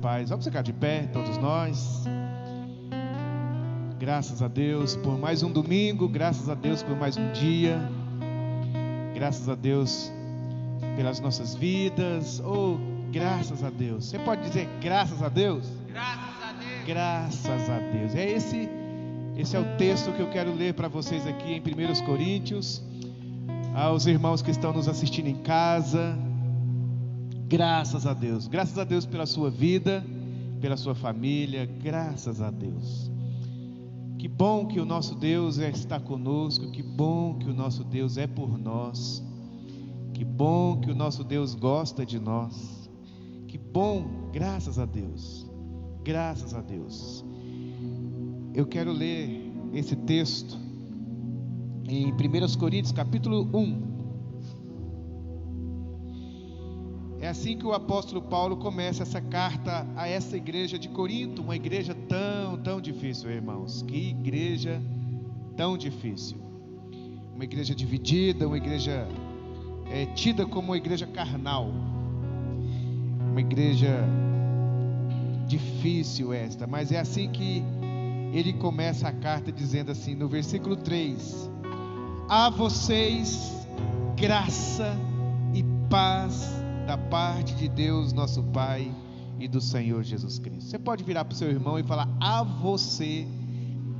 paz. Vamos ficar de pé, todos nós. Graças a Deus por mais um domingo, graças a Deus por mais um dia, graças a Deus pelas nossas vidas. Oh, graças a Deus. Você pode dizer graças a Deus? Graças a Deus. Graças a Deus. Esse é o texto que eu quero ler para vocês aqui em 1 Coríntios. Aos irmãos que estão nos assistindo em casa, graças a Deus pela sua vida, pela sua família, graças a Deus. Que bom que o nosso Deus está conosco, que bom que o nosso Deus é por nós, que bom que o nosso Deus gosta de nós, que bom, graças a Deus, graças a Deus. Eu quero ler esse texto em 1 Coríntios capítulo 1. É assim que o apóstolo Paulo começa essa carta a essa igreja de Corinto, uma igreja tão difícil, irmãos. Que igreja tão difícil. Uma igreja dividida, uma igreja tida como uma igreja carnal. Uma igreja difícil esta, mas é assim que ele começa a carta dizendo assim, no versículo 3: a vocês graça e paz da parte de Deus nosso Pai e do Senhor Jesus Cristo. Você pode virar para o seu irmão e falar: a você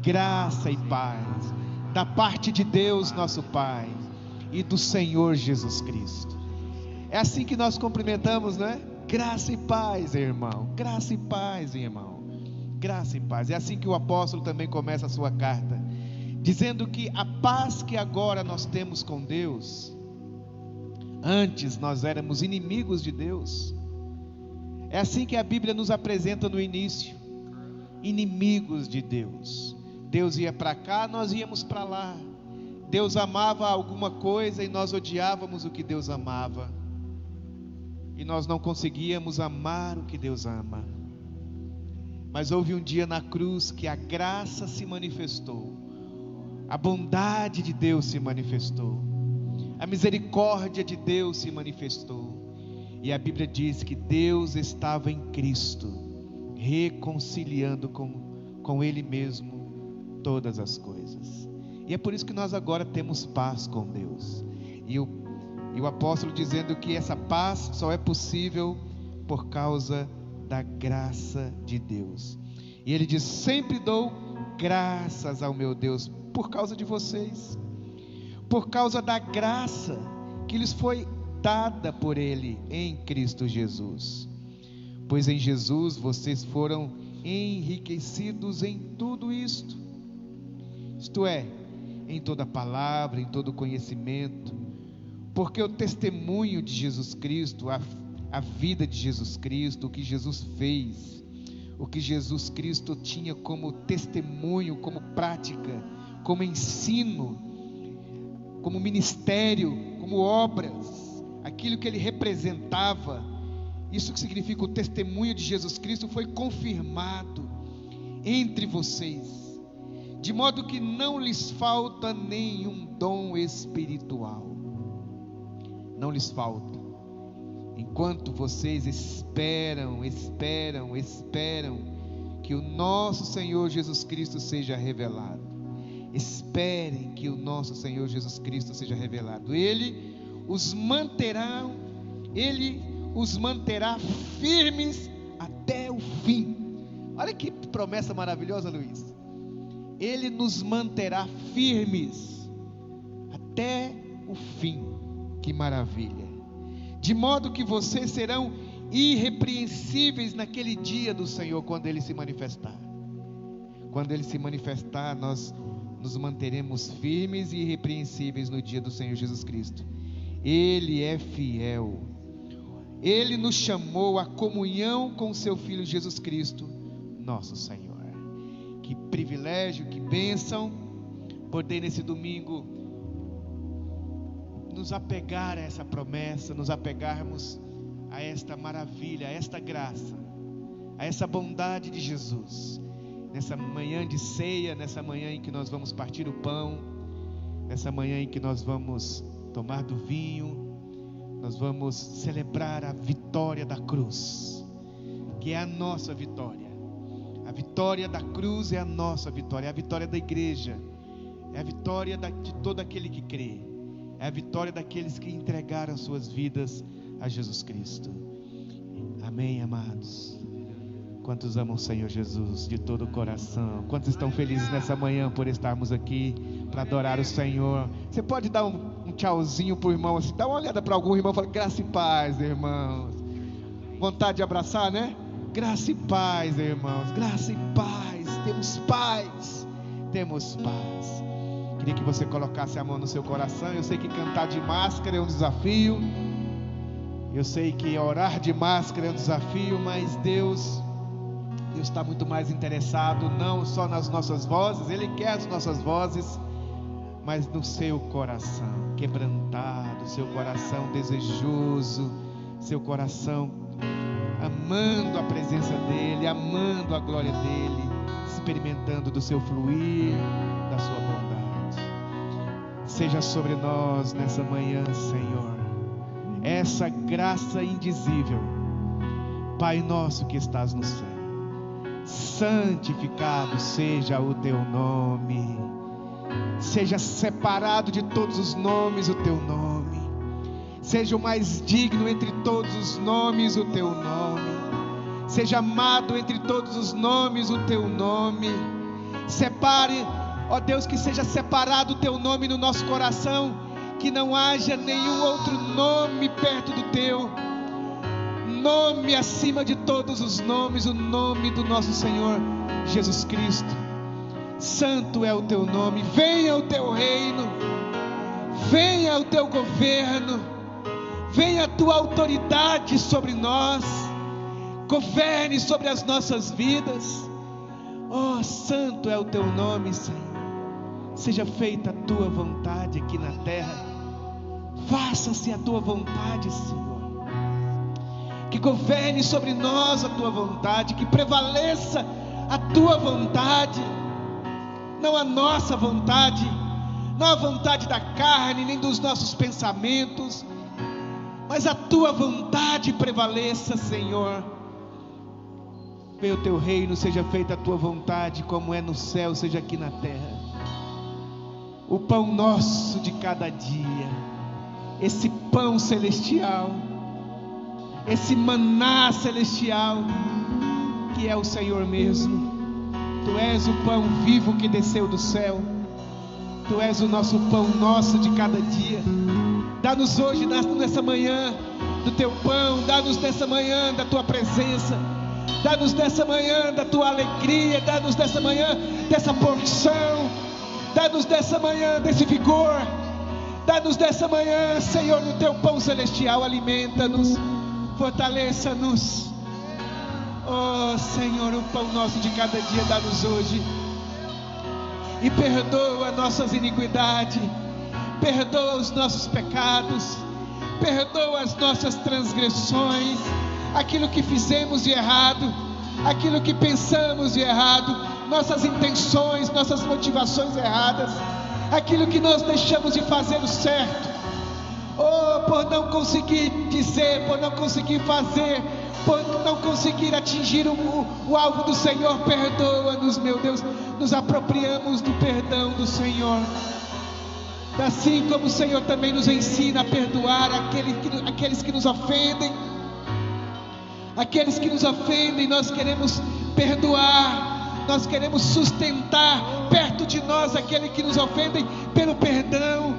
graça e paz da parte de Deus nosso Pai e do Senhor Jesus Cristo. É assim que nós cumprimentamos, não é? Graça e paz, irmão. Graça e paz, irmão. Graça e paz. É assim que o apóstolo também começa a sua carta, dizendo que a paz que agora nós temos com Deus, antes nós éramos inimigos de Deus. É assim que a Bíblia nos apresenta no início, inimigos de Deus. Deus ia para cá, nós íamos para lá. Deus amava alguma coisa e nós odiávamos o que Deus amava, e nós não conseguíamos amar o que Deus ama. Mas houve um dia na cruz que a graça se manifestou, a bondade de Deus se manifestou, a misericórdia de Deus se manifestou, e a Bíblia diz que Deus estava em Cristo, reconciliando com Ele mesmo todas as coisas. E é por isso que nós agora temos paz com Deus. E o apóstolo dizendo que essa paz só é possível por causa da graça de Deus. E ele diz: sempre dou graças ao meu Deus por causa de vocês, por causa da graça que lhes foi dada por Ele em Cristo Jesus. Pois em Jesus vocês foram enriquecidos em tudo isto, isto é, em toda palavra, em todo conhecimento, porque o testemunho de Jesus Cristo, a vida de Jesus Cristo, o que Jesus fez, o que Jesus Cristo tinha como testemunho, como prática, como ensino, como ministério, como obras, aquilo que ele representava, isso que significa o testemunho de Jesus Cristo, foi confirmado entre vocês, de modo que não lhes falta nenhum dom espiritual, não lhes falta, enquanto vocês esperam que o nosso Senhor Jesus Cristo seja revelado. Esperem que o nosso Senhor Jesus Cristo seja revelado. Ele os manterá firmes até o fim. Olha que promessa maravilhosa, Luiz. Ele nos manterá firmes até o fim. Que maravilha. De modo que vocês serão irrepreensíveis naquele dia do Senhor, quando Ele se manifestar. Quando Ele se manifestar, nós nos manteremos firmes e irrepreensíveis no dia do Senhor Jesus Cristo. Ele é fiel. Ele nos chamou à comunhão com seu Filho Jesus Cristo, nosso Senhor. Que privilégio, que bênção poder nesse domingo nos apegar a essa promessa, nos apegarmos a esta maravilha, a esta graça, a essa bondade de Jesus, nessa manhã de ceia, nessa manhã em que nós vamos partir o pão, nessa manhã em que nós vamos tomar do vinho, nós vamos celebrar a vitória da cruz, que é a nossa vitória. A vitória da cruz é a nossa vitória, é a vitória da igreja, é a vitória de todo aquele que crê, é a vitória daqueles que entregaram suas vidas a Jesus Cristo. Amém, amados? Quantos amam o Senhor Jesus de todo o coração? Quantos estão felizes nessa manhã por estarmos aqui para adorar o Senhor? Você pode dar um tchauzinho para o irmão, assim, dá uma olhada para algum irmão e fala: graça e paz, irmãos. Vontade de abraçar, né? Graça e paz, irmãos, graça e paz. Temos paz, temos paz. Queria que você colocasse a mão no seu coração. Eu sei que cantar de máscara é um desafio, eu sei que orar de máscara é um desafio, mas Deus está muito mais interessado não só nas nossas vozes, Ele quer as nossas vozes, mas no seu coração quebrantado, seu coração desejoso, seu coração amando a presença dEle, amando a glória dEle, experimentando do seu fluir, da sua bondade. Seja sobre nós nessa manhã, Senhor, essa graça indizível. Pai nosso que estás no céu, santificado seja o teu nome, seja separado de todos os nomes o teu nome, seja o mais digno entre todos os nomes o teu nome, seja amado entre todos os nomes o teu nome. Separe, ó Deus, que seja separado o teu nome no nosso coração, que não haja nenhum outro nome perto do teu nome, acima de todos os nomes, o nome do nosso Senhor Jesus Cristo. Santo é o teu nome. Venha o teu reino, venha o teu governo, venha a tua autoridade sobre nós, governe sobre as nossas vidas. Oh, santo é o teu nome, Senhor. Seja feita a tua vontade aqui na terra, faça-se a tua vontade, Senhor. Que governe sobre nós a tua vontade, que prevaleça a tua vontade, não a nossa vontade, não a vontade da carne, nem dos nossos pensamentos, mas a tua vontade prevaleça, Senhor. Venha o teu reino, seja feita a tua vontade, como é no céu, seja aqui na terra. O pão nosso de cada dia, esse pão celestial, esse maná celestial, que é o Senhor mesmo. Tu és o pão vivo que desceu do céu, Tu és o nosso pão nosso de cada dia. Dá-nos hoje, nessa manhã, do Teu pão, dá-nos nessa manhã da Tua presença, dá-nos nessa manhã da Tua alegria, dá-nos nessa manhã dessa porção, dá-nos nessa manhã desse vigor, dá-nos nessa manhã, Senhor, no Teu pão celestial. Alimenta-nos, fortaleça-nos. Oh Senhor, o pão nosso de cada dia dá-nos hoje, e perdoa nossas iniquidades, perdoa os nossos pecados, perdoa as nossas transgressões, aquilo que fizemos de errado, aquilo que pensamos de errado, nossas intenções, nossas motivações erradas, aquilo que nós deixamos de fazer o certo, por não conseguir dizer, por não conseguir fazer, por não conseguir atingir o alvo do Senhor. Perdoa-nos, meu Deus. Nos apropriamos do perdão do Senhor, assim como o Senhor também nos ensina a perdoar aqueles que nos ofendem. Aqueles que nos ofendem, nós queremos perdoar, nós queremos sustentar perto de nós aqueles que nos ofendem pelo perdão.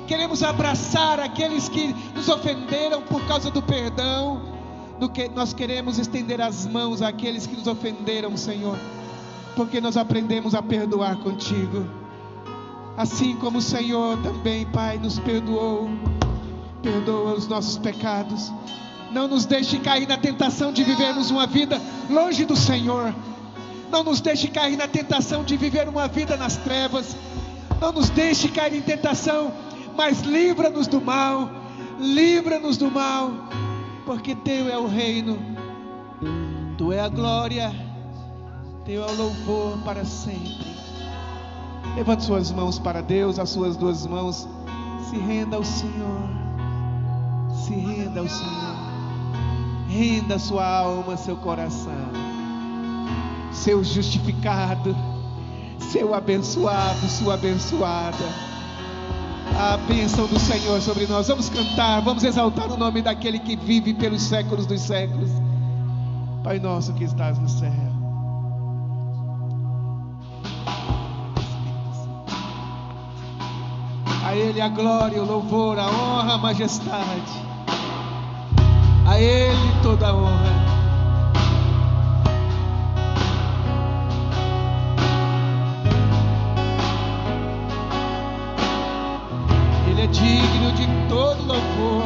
Queremos abraçar aqueles que nos ofenderam por causa do perdão. Nós queremos estender as mãos àqueles que nos ofenderam, Senhor, porque nós aprendemos a perdoar contigo, assim como o Senhor também, Pai, nos perdoou. Perdoa os nossos pecados. Não nos deixe cair na tentação de vivermos uma vida longe do Senhor. Não nos deixe cair na tentação de viver uma vida nas trevas. Não nos deixe cair em tentação, mas livra-nos do mal. Livra-nos do mal, porque Teu é o reino, Tu é a glória, Teu é o louvor para sempre. Levante suas mãos para Deus, as suas duas mãos. Se renda ao Senhor. Se renda ao Senhor. Renda sua alma, seu coração. Seu justificado, seu abençoado, sua abençoada. A bênção do Senhor sobre nós. Vamos cantar, vamos exaltar o nome daquele que vive pelos séculos dos séculos. Pai nosso que estás no céu. A Ele a glória, o louvor, a honra, a majestade. A Ele toda a honra. Ele é digno de todo louvor.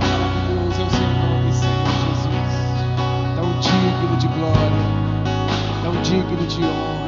Maravilhoso é o seu nome, Senhor Jesus. Tão digno de glória, tão digno de honra.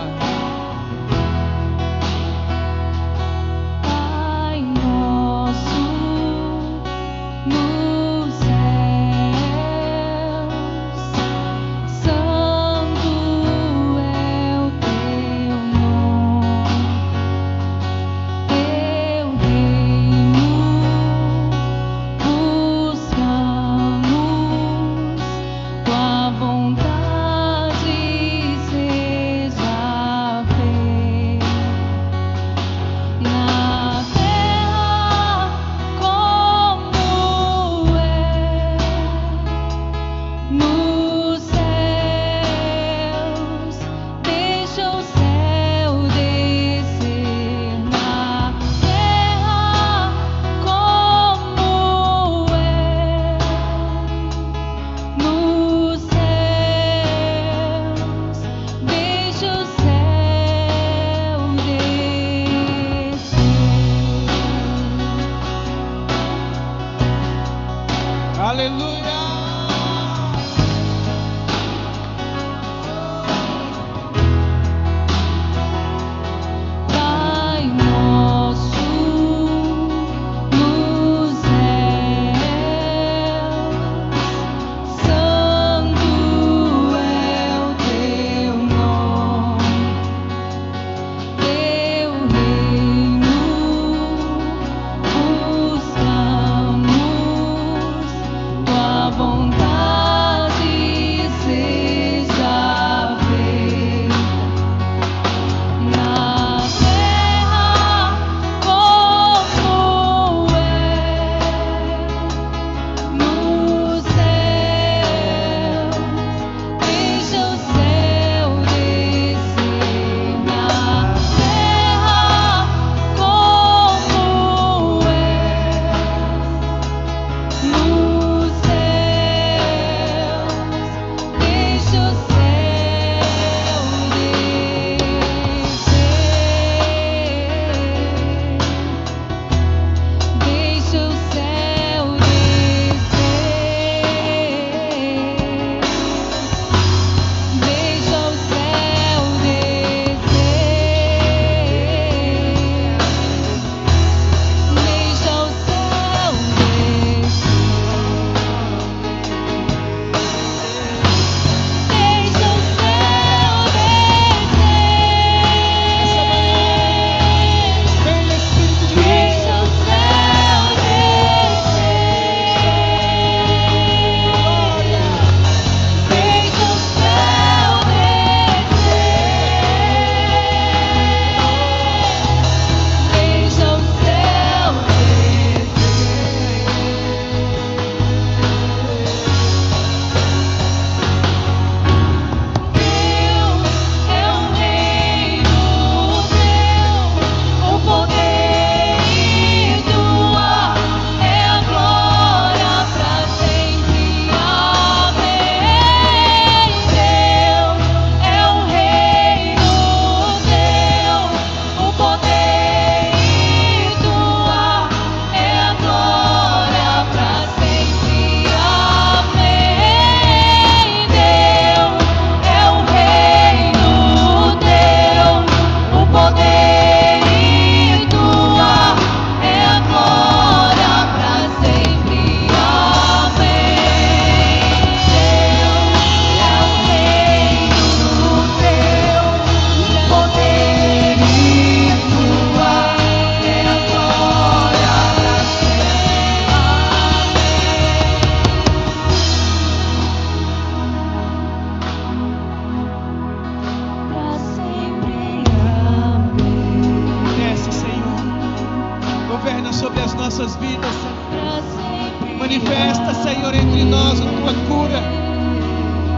vidas, Senhor. Manifesta, Senhor, entre nós a tua cura.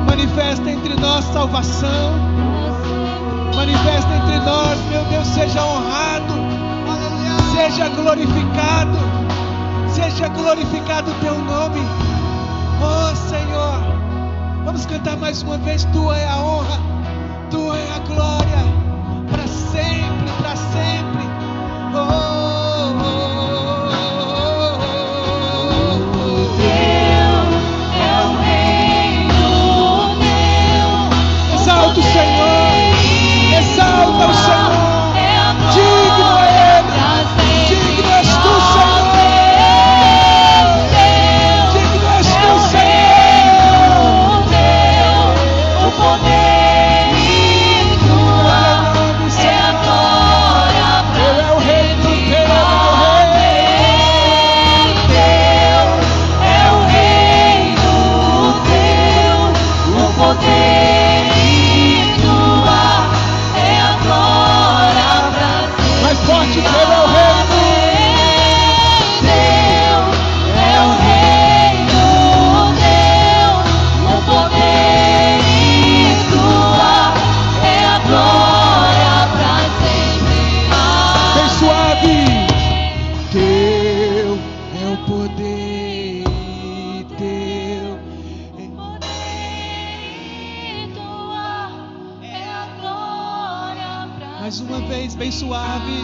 Manifesta entre nós salvação. Manifesta entre nós, meu Deus, seja honrado, seja glorificado, seja glorificado o teu nome. Oh Senhor, vamos cantar mais uma vez. Tua é a honra, tua é a glória, para sempre, para sempre. Exalta o Senhor, exalta o Senhor. Digno é Ele, digno és tu, Senhor. Digno és tu, Senhor. O poder e tua é a glória pra sempre. É o Rei do teu, é o Rei do teu, o poder. Forte, teu é o reino. Teu é o reino, teu, o poder e tua é a glória pra sempre. Bem suave. Teu é o poder, teu é o poder e tua é a glória pra sempre. Mais uma vez, bem suave.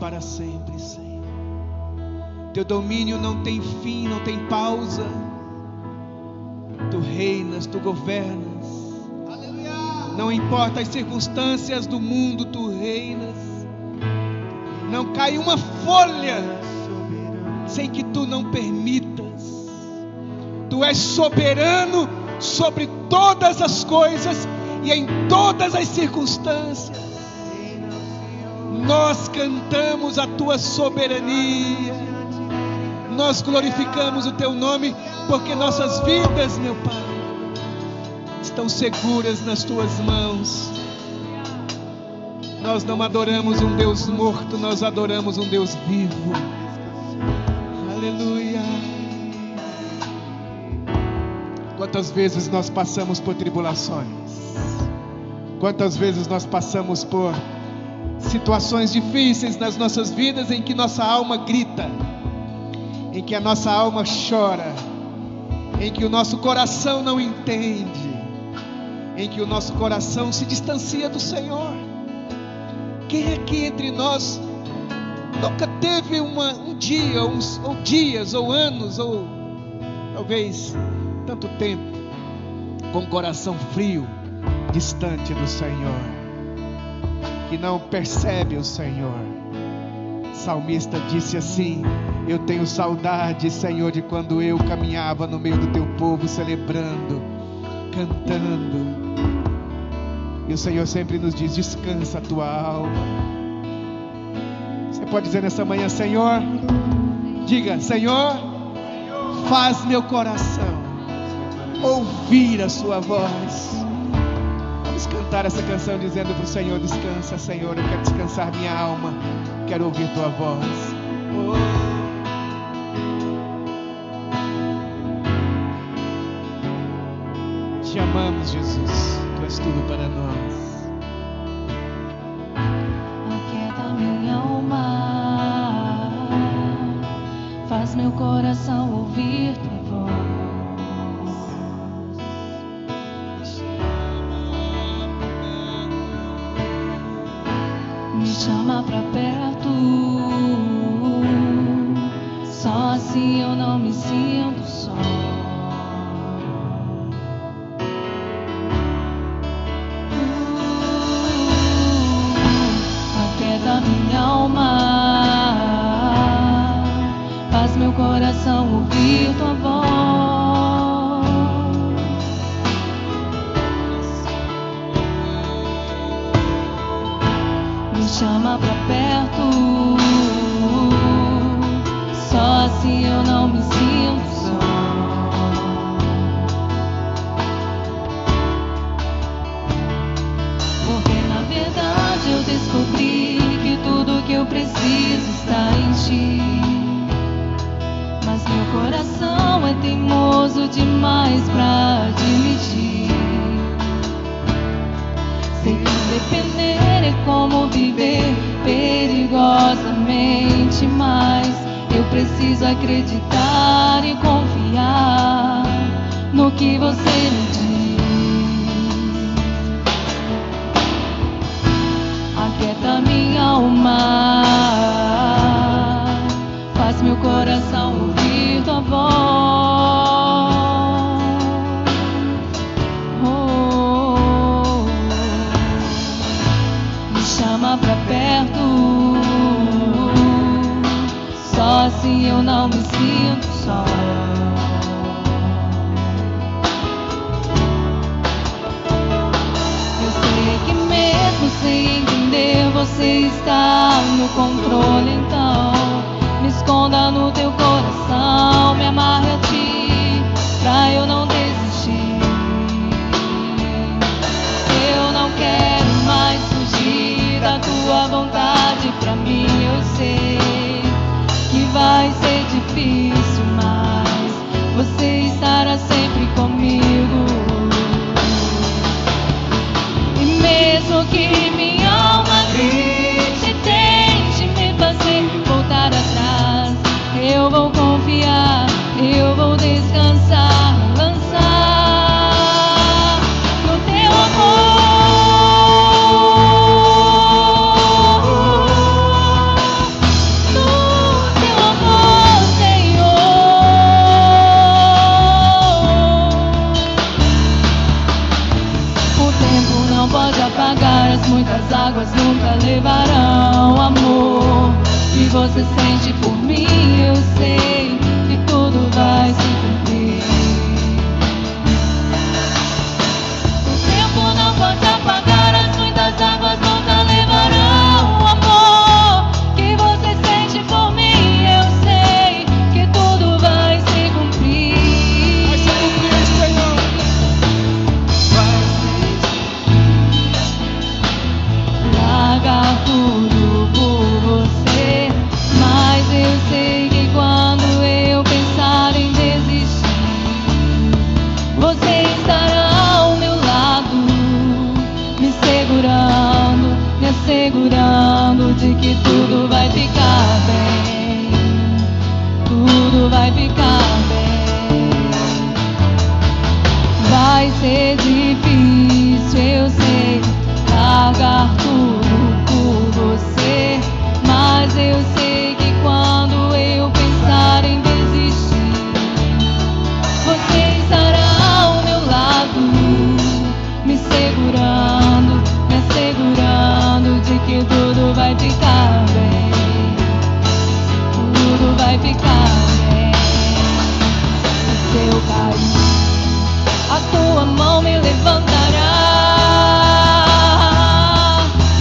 Para sempre, Senhor. Teu domínio não tem fim, não tem pausa. Tu reinas, tu governas. Aleluia. Não importa as circunstâncias do mundo, tu reinas. Não cai uma folha sem que tu não permitas. Tu és soberano sobre todas as coisas e em todas as circunstâncias. Nós cantamos a tua soberania, nós glorificamos o teu nome, porque nossas vidas, meu Pai, estão seguras nas tuas mãos. Nós não adoramos um Deus morto, nós adoramos um Deus vivo. Aleluia. Quantas vezes nós passamos por tribulações, quantas vezes nós passamos por situações difíceis nas nossas vidas, em que nossa alma grita, em que a nossa alma chora, em que o nosso coração não entende, em que o nosso coração se distancia do Senhor. Quem aqui entre nós nunca teve um dia, ou dias, ou anos, ou talvez tanto tempo, com o coração frio, distante do Senhor, que não percebe o Senhor? Salmista disse assim: eu tenho saudade, Senhor, de quando eu caminhava no meio do teu povo, celebrando, cantando. E o Senhor sempre nos diz: descansa a tua alma. Você pode dizer nessa manhã: Senhor, diga: Senhor, faz meu coração ouvir a sua voz. Vamos cantar essa canção dizendo para o Senhor: descansa, Senhor, eu quero descansar minha alma, quero ouvir tua voz. Te amamos, Jesus, tu és tudo para nós. Aquieta minha alma, faz meu coração ouvir tua voz. Me chama pra perto, só assim eu não me sinto só. Aquieta minha alma, faz meu coração ouvir tua voz. Me chama pra perto, só assim eu não me sinto só. Porque na verdade eu descobri que tudo que eu preciso está em ti. Mas meu coração é teimoso demais pra admitir. Sei que depender é como viver perigosamente, mas eu preciso acreditar e confiar no que você me diz. Aquieta minha alma, faz meu coração ouvir tua voz. Me chama pra perto, só assim eu não me sinto só. Eu sei que mesmo sem entender você está no controle, então me esconda no teu coração, me amarre a ti, pra eu não desistir. Eu não quero mais fugir da tua vontade, pra mim eu sei que vai ser difícil, mas você estará sempre comigo. E mesmo que minha alma grite, tente me fazer voltar atrás, eu vou confiar, eu vou descansar, lançar no teu amor. Pode apagar as muitas águas, nunca levarão amor que você sente por mim. Eu sei que tudo vai se cumprir. O tempo não pode apagar as muitas águas, nunca levarão amor que você sente por mim. Eu sei que tudo vai se cumprir. Vai se cumprir, Senhor. Largar tudo por você, mas eu sei que quando eu pensar em desistir, você estará ao meu lado, me segurando, me assegurando de que tudo vai ficar bem, tudo vai ficar bem. Vai ser difícil, eu sei, largar tudo por você, mas eu sei que quando eu pensar em desistir, você estará ao meu lado, me segurando, me assegurando de que tudo vai ficar bem, tudo vai ficar bem. Se eu cair, a tua mão me levantará.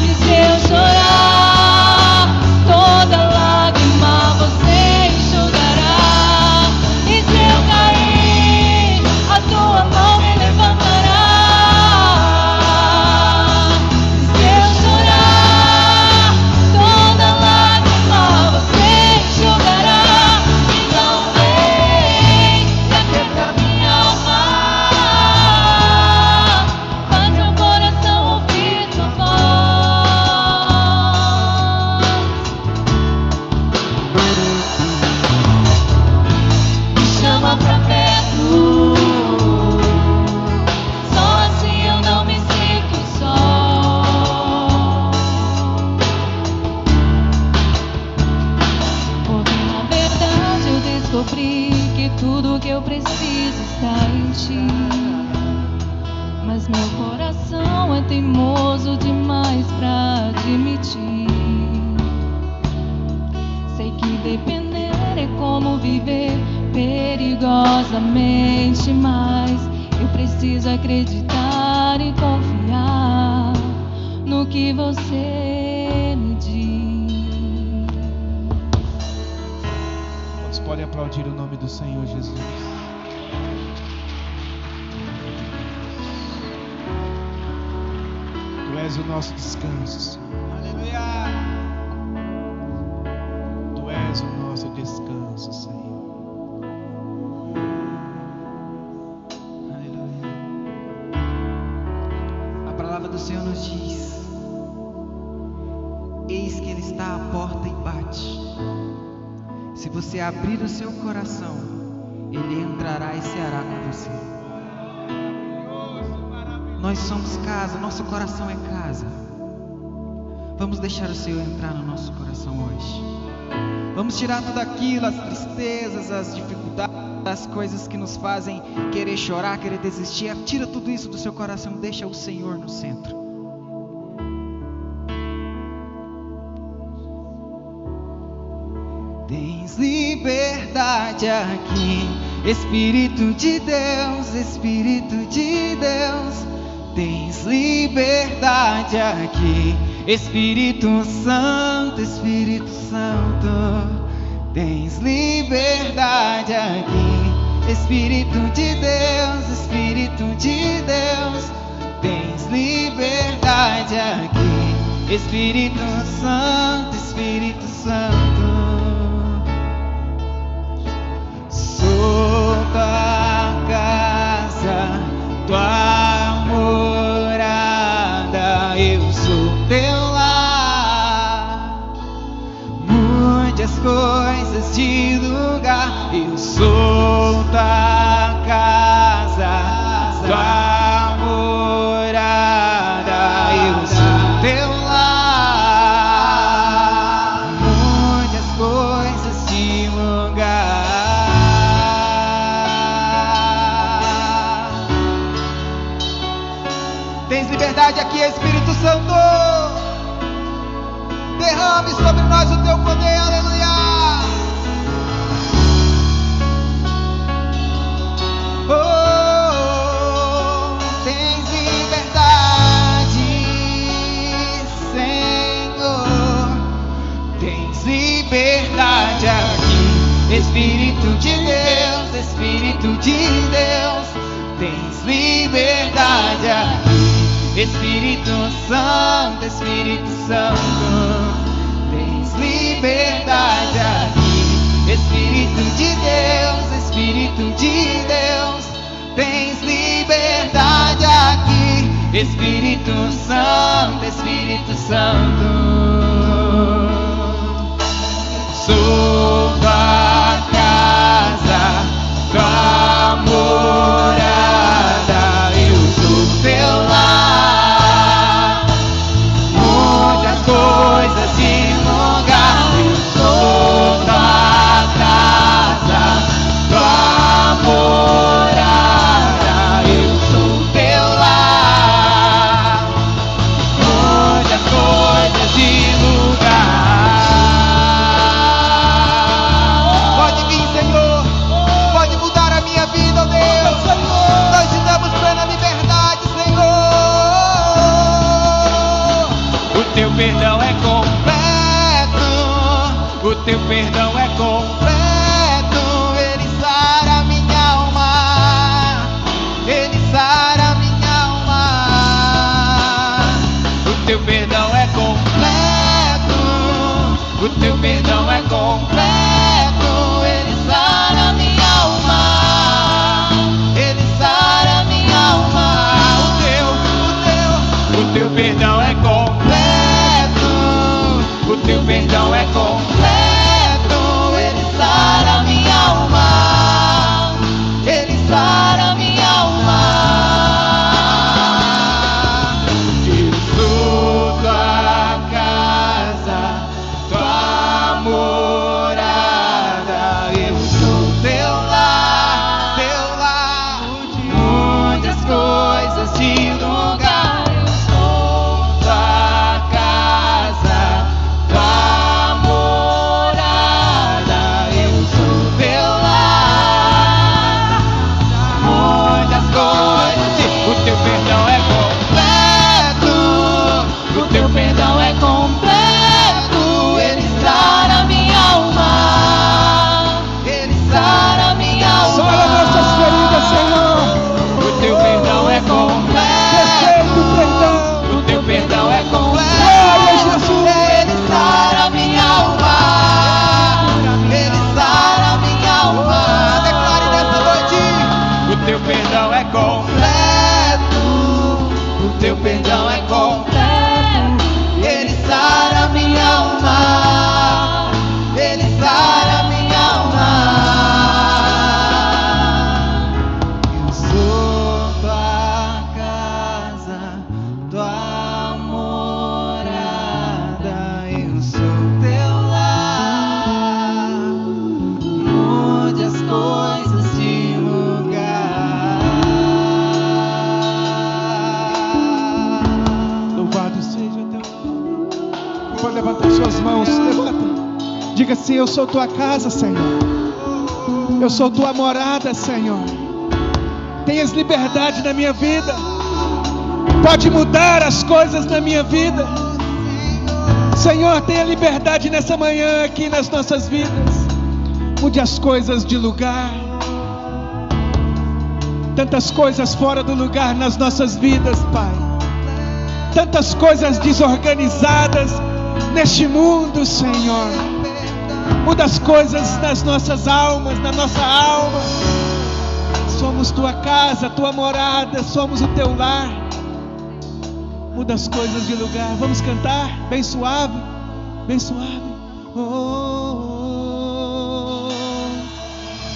E se eu chorar, toda lágrima você enxugará. E se eu cair, a tua mão me levantará. eu preciso estar em ti. Mas meu coração é teimoso demais pra admitir. Sei que depender é como viver perigosamente, mas eu preciso acreditar e confiar no que você me diz. Quantos podem aplaudir o nome do Senhor Jesus? Tu és o nosso descanso, Senhor. Aleluia! Tu és o nosso descanso, Senhor. A palavra do Senhor nos diz: eis que Ele está à porta e bate. Se você abrir o seu coração, Ele entrará e ceará com você. Nós somos casa, nosso coração é casa. Vamos deixar o Senhor entrar no nosso coração hoje. Vamos tirar tudo aquilo, as tristezas, as dificuldades, as coisas que nos fazem querer chorar, querer desistir. Tira tudo isso do seu coração, deixa o Senhor no centro. Tens liberdade aqui, Espírito de Deus, Espírito de Deus. Tens liberdade aqui, Espírito Santo, Espírito Santo. Tens liberdade aqui, Espírito de Deus, Espírito de Deus. Tens liberdade aqui, Espírito Santo, Espírito Santo. Sou tua casa, tua morada, eu sou teu lar. Mude as coisas de lugar, eu sou tua casa, tua morada, eu sou teu lar. Mude as coisas de lugar. Tens liberdade aqui, Espírito Santo. Derrame sobre nós o teu poder, aleluia. Oh, tens liberdade, Senhor. Tens liberdade aqui, Espírito de Deus, Espírito de Deus. Tens liberdade aqui, Espírito Santo, Espírito Santo. Tens liberdade aqui, Espírito de Deus, Espírito de Deus. Tens liberdade aqui, Espírito Santo, Espírito Santo. Sou tua casa, tua morada, eu sou teu lar. Mude as coisas de lugar, eu sou tua casa, tua morada, eu sou teu lar. Mude as coisas de lugar. Pode vir, Senhor, pode mudar a minha vida, ó Deus. Nós te damos plena liberdade, Senhor. O teu perdão é completo, o teu perdão é completo. Ele sara minha alma, ele sara minha alma. O teu perdão é completo, o teu perdão é completo. Ele sara minha alma, ele sara minha alma. O teu perdão é completo, o teu perdão é completo. Ele sara minha alma, ele sara minha alma. Eu sou tua casa, tua morada, eu sou teu lar. levantar suas mãos. Levanta. Diga assim: eu sou tua casa, Senhor. Eu sou tua morada, Senhor. Tenhas liberdade na minha vida. Pode mudar as coisas na minha vida. Senhor, tenha liberdade nessa manhã aqui nas nossas vidas. Mude as coisas de lugar. Tantas coisas fora do lugar nas nossas vidas, Pai. Tantas coisas desorganizadas neste mundo, Senhor. Muda as coisas nas nossas almas, na nossa alma. Somos tua casa, tua morada, somos o teu lar. Muda as coisas de lugar. Vamos cantar bem suave, bem suave. Oh,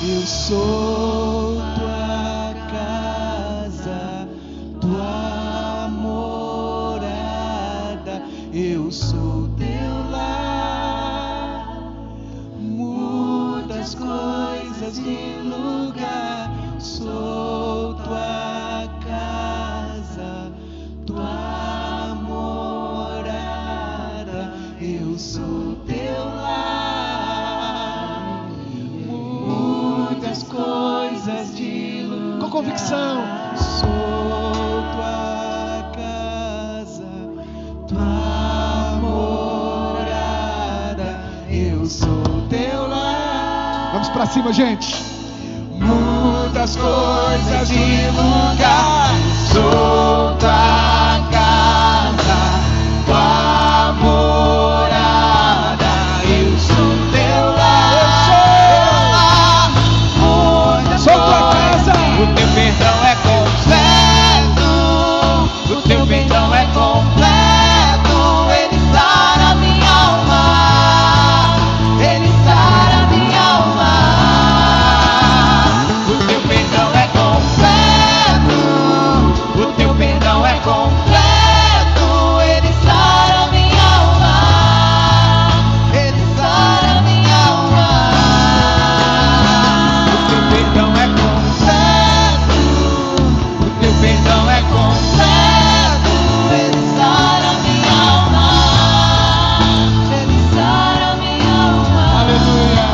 eu sou tua casa, tua morada. Eu sou teu lar. Muda as coisas de lugar. Sou tua casa, tua morada. Eu sou teu lar. Muda as coisas de lugar. Com convicção. Sou tua casa, tua morada. Eu sou teu lar. Vamos pra cima, gente. Muda as coisas de lugar. Sou tua casa, tua morada. Eu sou teu lar. Sou tua casa. O teu perdão é completo. O teu perdão é completo. Ele sara minha alma. Ele sara minha alma. O teu perdão é completo. O teu perdão é completo. Ele sara minha alma. Ele sara minha alma. O teu perdão é completo. O teu perdão é completo. Ele sara minha alma. Ele sara minha alma. Aleluia.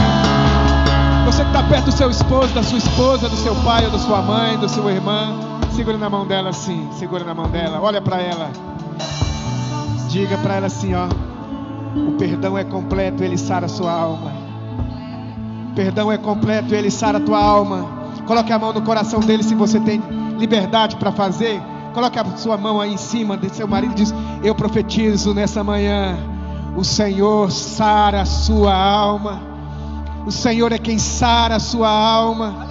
Você que está perto do seu esposo, da sua esposa, do seu pai ou da sua mãe, do seu irmão, segura na mão dela assim, segura na mão dela, olha para ela. Diga para ela assim, ó: o perdão é completo, ele sara a sua alma. O perdão é completo, ele sara a tua alma. Coloque a mão no coração dele se você tem liberdade para fazer. Coloque a sua mão aí em cima de seu marido e diz: eu profetizo nessa manhã, o Senhor sara a sua alma. O Senhor é quem sara a sua alma.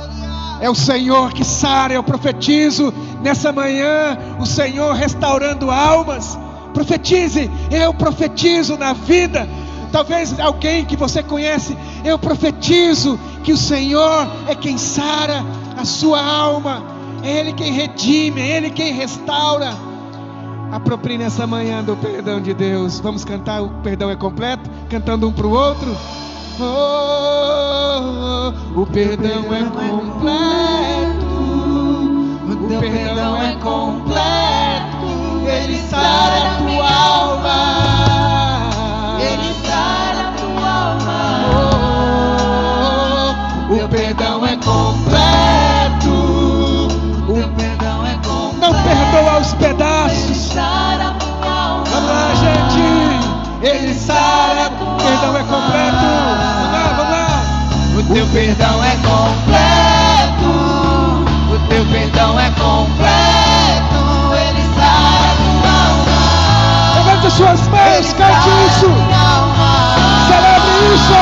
É o Senhor que sara. Eu profetizo nessa manhã, o Senhor restaurando almas. Profetize. Eu profetizo na vida. Talvez alguém que você conhece. Eu profetizo que o Senhor é quem sara a sua alma. É Ele quem redime, é Ele quem restaura. Aproprie nessa manhã do perdão de Deus. Vamos cantar o perdão é completo, cantando um para o outro. Oh, o perdão é completo. O perdão é completo. Ele sara a tua alma. Ele sara a tua alma. Oh, o perdão é completo. O perdão é completo. Não perdoa aos pedaços. Ele sara a tua alma. Vamos lá, gente. Ele sara. O perdão é completo. Vamos lá. O teu perdão é completo. O teu perdão é completo. Ele sara a tua alma. Levante suas mãos, cante isso. Celebre isso.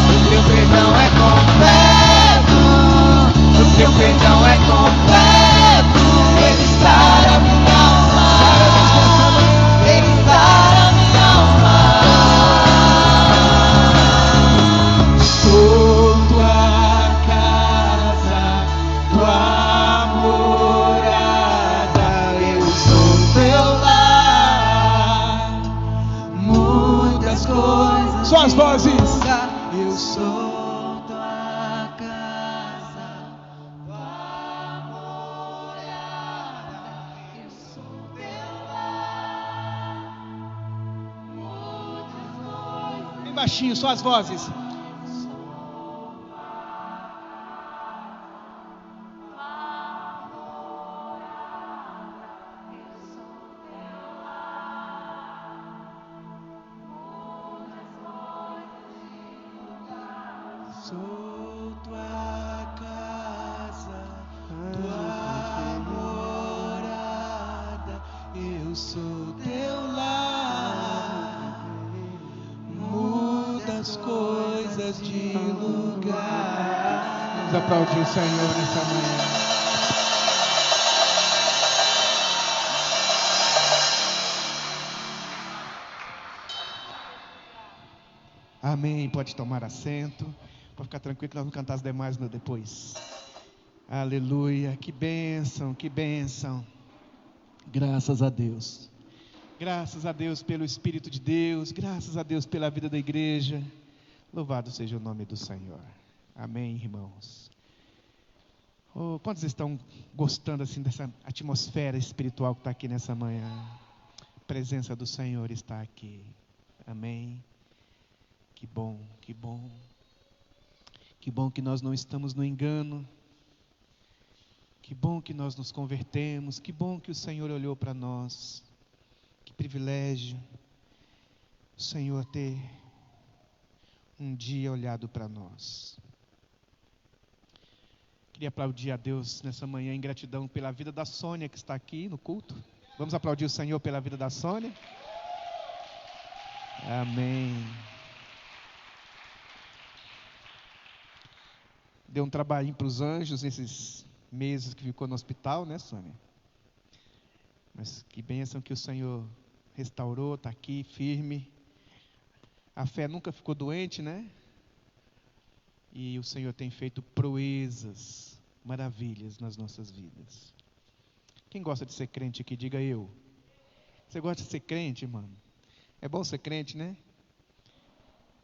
O teu perdão é completo. O teu perdão é completo. Ele sara a minha alma. Ele sara a minha alma. Sou tua casa, tua morada. Eu sou teu lar. Muda as coisas. Só as vozes. Eu sou tua casa, tua morada. Eu sou teu lar. Muda as Bem baixinho, só as vozes. Sou tua casa, tua morada, eu sou teu lar. Muda as coisas de lugar. Vamos aplaudir o Senhor nessa manhã. Amém. Pode tomar assento. Pode ficar tranquilo que nós vamos cantar as demais depois. Aleluia. Que bênção, que bênção. Graças a Deus. Graças a Deus pelo Espírito de Deus. Graças a Deus pela vida da igreja. Louvado seja o nome do Senhor. Amém, irmãos. Oh, quantos estão gostando assim dessa atmosfera espiritual que está aqui nessa manhã? A presença do Senhor está aqui. Amém. Que bom, que bom. Que bom que nós não estamos no engano. Que bom que nós nos convertemos. Que bom que o Senhor olhou para nós. Que privilégio o Senhor ter um dia olhado para nós. Queria aplaudir a Deus nessa manhã em gratidão pela vida da Sônia que está aqui no culto. Vamos aplaudir o Senhor pela vida da Sônia. Amém. Deu um trabalhinho para os anjos nesses meses que ficou no hospital, né, Sônia? Mas que bênção que o Senhor restaurou, está aqui firme. A fé nunca ficou doente, né? E o Senhor tem feito proezas, maravilhas nas nossas vidas. Quem gosta de ser crente aqui, diga eu. Você gosta de ser crente, mano? É bom ser crente, né?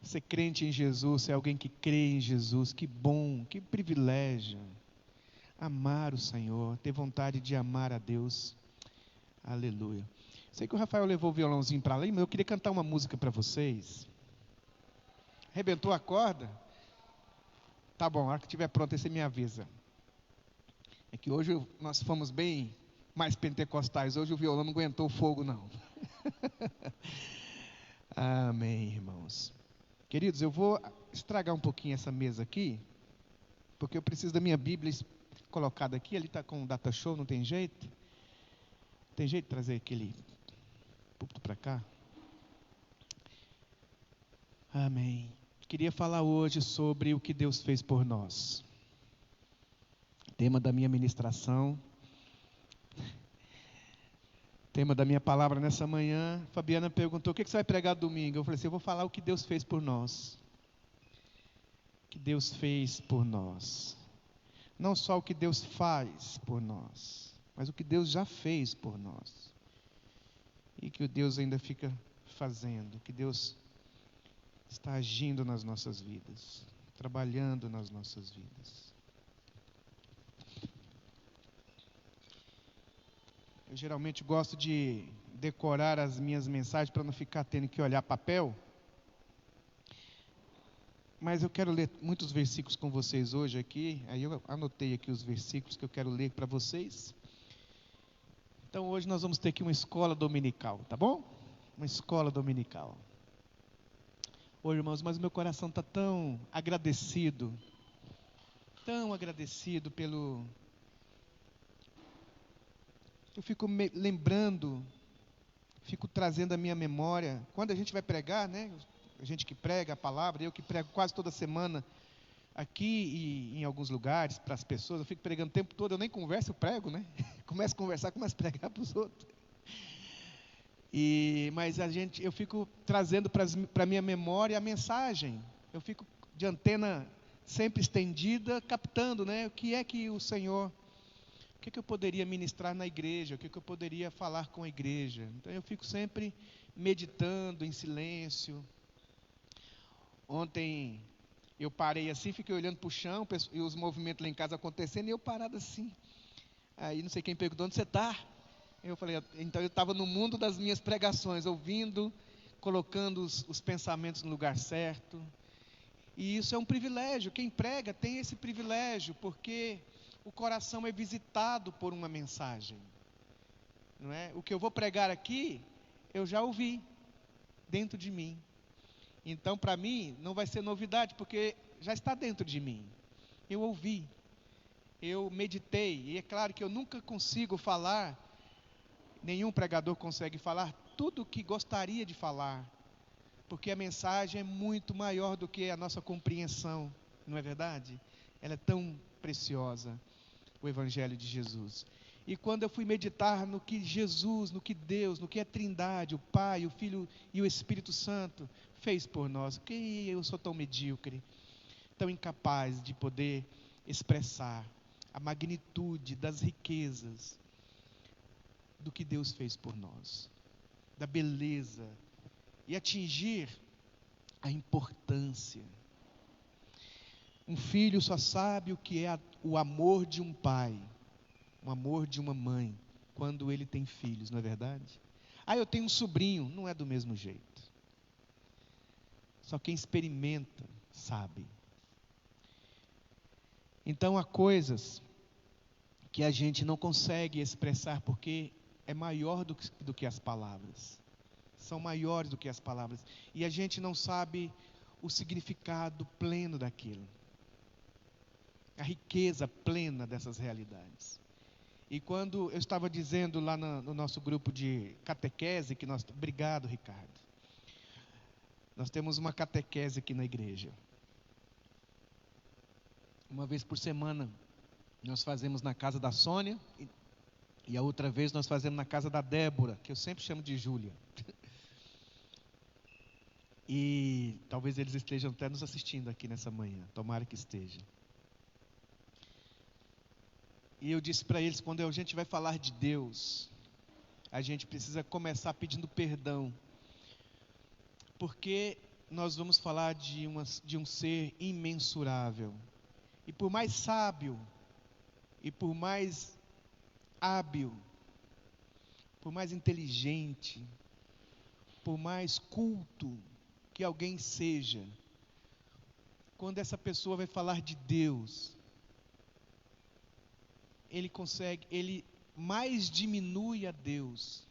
Ser crente em Jesus, ser alguém que crê em Jesus, que bom, que privilégio. Amar o Senhor, ter vontade de amar a Deus. Aleluia. Sei que o Rafael levou o violãozinho para ali, mas eu queria cantar uma música para vocês. Arrebentou a corda? Tá bom, a hora que estiver pronto, aí você me avisa. É que hoje nós fomos bem mais pentecostais, hoje o violão não aguentou o fogo, não. Amém, irmãos. Queridos, eu vou estragar um pouquinho essa mesa aqui, porque eu preciso da minha Bíblia colocada aqui. Ali está com o data show, não tem jeito? Tem jeito de trazer aquele púlpito para cá? Amém. Queria falar hoje sobre o que Deus fez por nós. Tema da minha ministração. Tema da minha palavra nessa manhã. Fabiana perguntou: o que você vai pregar domingo? Eu falei assim: eu vou falar o que Deus fez por nós. O que Deus fez por nós. Não só o que Deus faz por nós, mas o que Deus já fez por nós. E que o Deus ainda fica fazendo. Que Deus está agindo nas nossas vidas. Trabalhando nas nossas vidas. Eu geralmente gosto de decorar as minhas mensagens para não ficar tendo que olhar papel. Mas eu quero ler muitos versículos com vocês hoje aqui. Aí eu anotei aqui os versículos que eu quero ler para vocês. Então hoje nós vamos ter aqui uma escola dominical, tá bom? Uma escola dominical. Ô irmãos, mas meu coração está tão agradecido pelo... Eu fico lembrando, fico trazendo à minha memória, quando a gente vai pregar, né? A gente que prega a palavra, eu que prego quase toda semana aqui e em alguns lugares para as pessoas, eu fico pregando o tempo todo, eu nem converso, eu prego, né? Começo a conversar, começo a pregar para os outros. Mas eu fico trazendo para a minha memória a mensagem, eu fico de antena sempre estendida, captando, né? O que é que o Senhor... O que eu poderia ministrar na igreja? O que eu poderia falar com a igreja? Então eu fico sempre meditando em silêncio. Ontem eu parei assim, fiquei olhando para o chão, e os movimentos lá em casa acontecendo, e eu parado assim. Aí não sei quem perguntou: onde você está? Eu falei: então eu estava no mundo das minhas pregações, ouvindo colocando os pensamentos no lugar certo. E isso é um privilégio. Quem prega tem esse privilégio, porque o coração é visitado por uma mensagem. Não é? O que eu vou pregar aqui, eu já ouvi dentro de mim. Então, para mim, não vai ser novidade, porque já está dentro de mim. Eu ouvi, eu meditei, e é claro que eu nunca consigo falar, nenhum pregador consegue falar tudo o que gostaria de falar, porque a mensagem é muito maior do que a nossa compreensão, não é verdade? Ela é tão preciosa, o Evangelho de Jesus. E quando eu fui meditar no que Jesus, no que Deus, no que é Trindade, o Pai, o Filho e o Espírito Santo fez por nós, que eu sou tão medíocre, tão incapaz de poder expressar a magnitude das riquezas do que Deus fez por nós, da beleza, e atingir a importância. Um filho só sabe o que é o amor de um pai, o amor de uma mãe, quando ele tem filhos, não é verdade? Eu tenho um sobrinho, não é do mesmo jeito. Só quem experimenta sabe. Então há coisas que a gente não consegue expressar porque é maior do que as palavras. São maiores do que as palavras. E a gente não sabe o significado pleno daquilo. A riqueza plena dessas realidades. E quando eu estava dizendo lá no nosso grupo de catequese, que nós... Obrigado, Ricardo. Nós temos uma catequese aqui na igreja. Uma vez por semana, nós fazemos na casa da Sônia, e a outra vez nós fazemos na casa da Débora, que eu sempre chamo de Júlia. E talvez eles estejam até nos assistindo aqui nessa manhã, tomara que esteja. E eu disse para eles, quando a gente vai falar de Deus, a gente precisa começar pedindo perdão, porque nós vamos falar de um ser imensurável. E por mais sábio, e por mais hábil, por mais inteligente, por mais culto que alguém seja, quando essa pessoa vai falar de Deus, ele mais diminui a Deus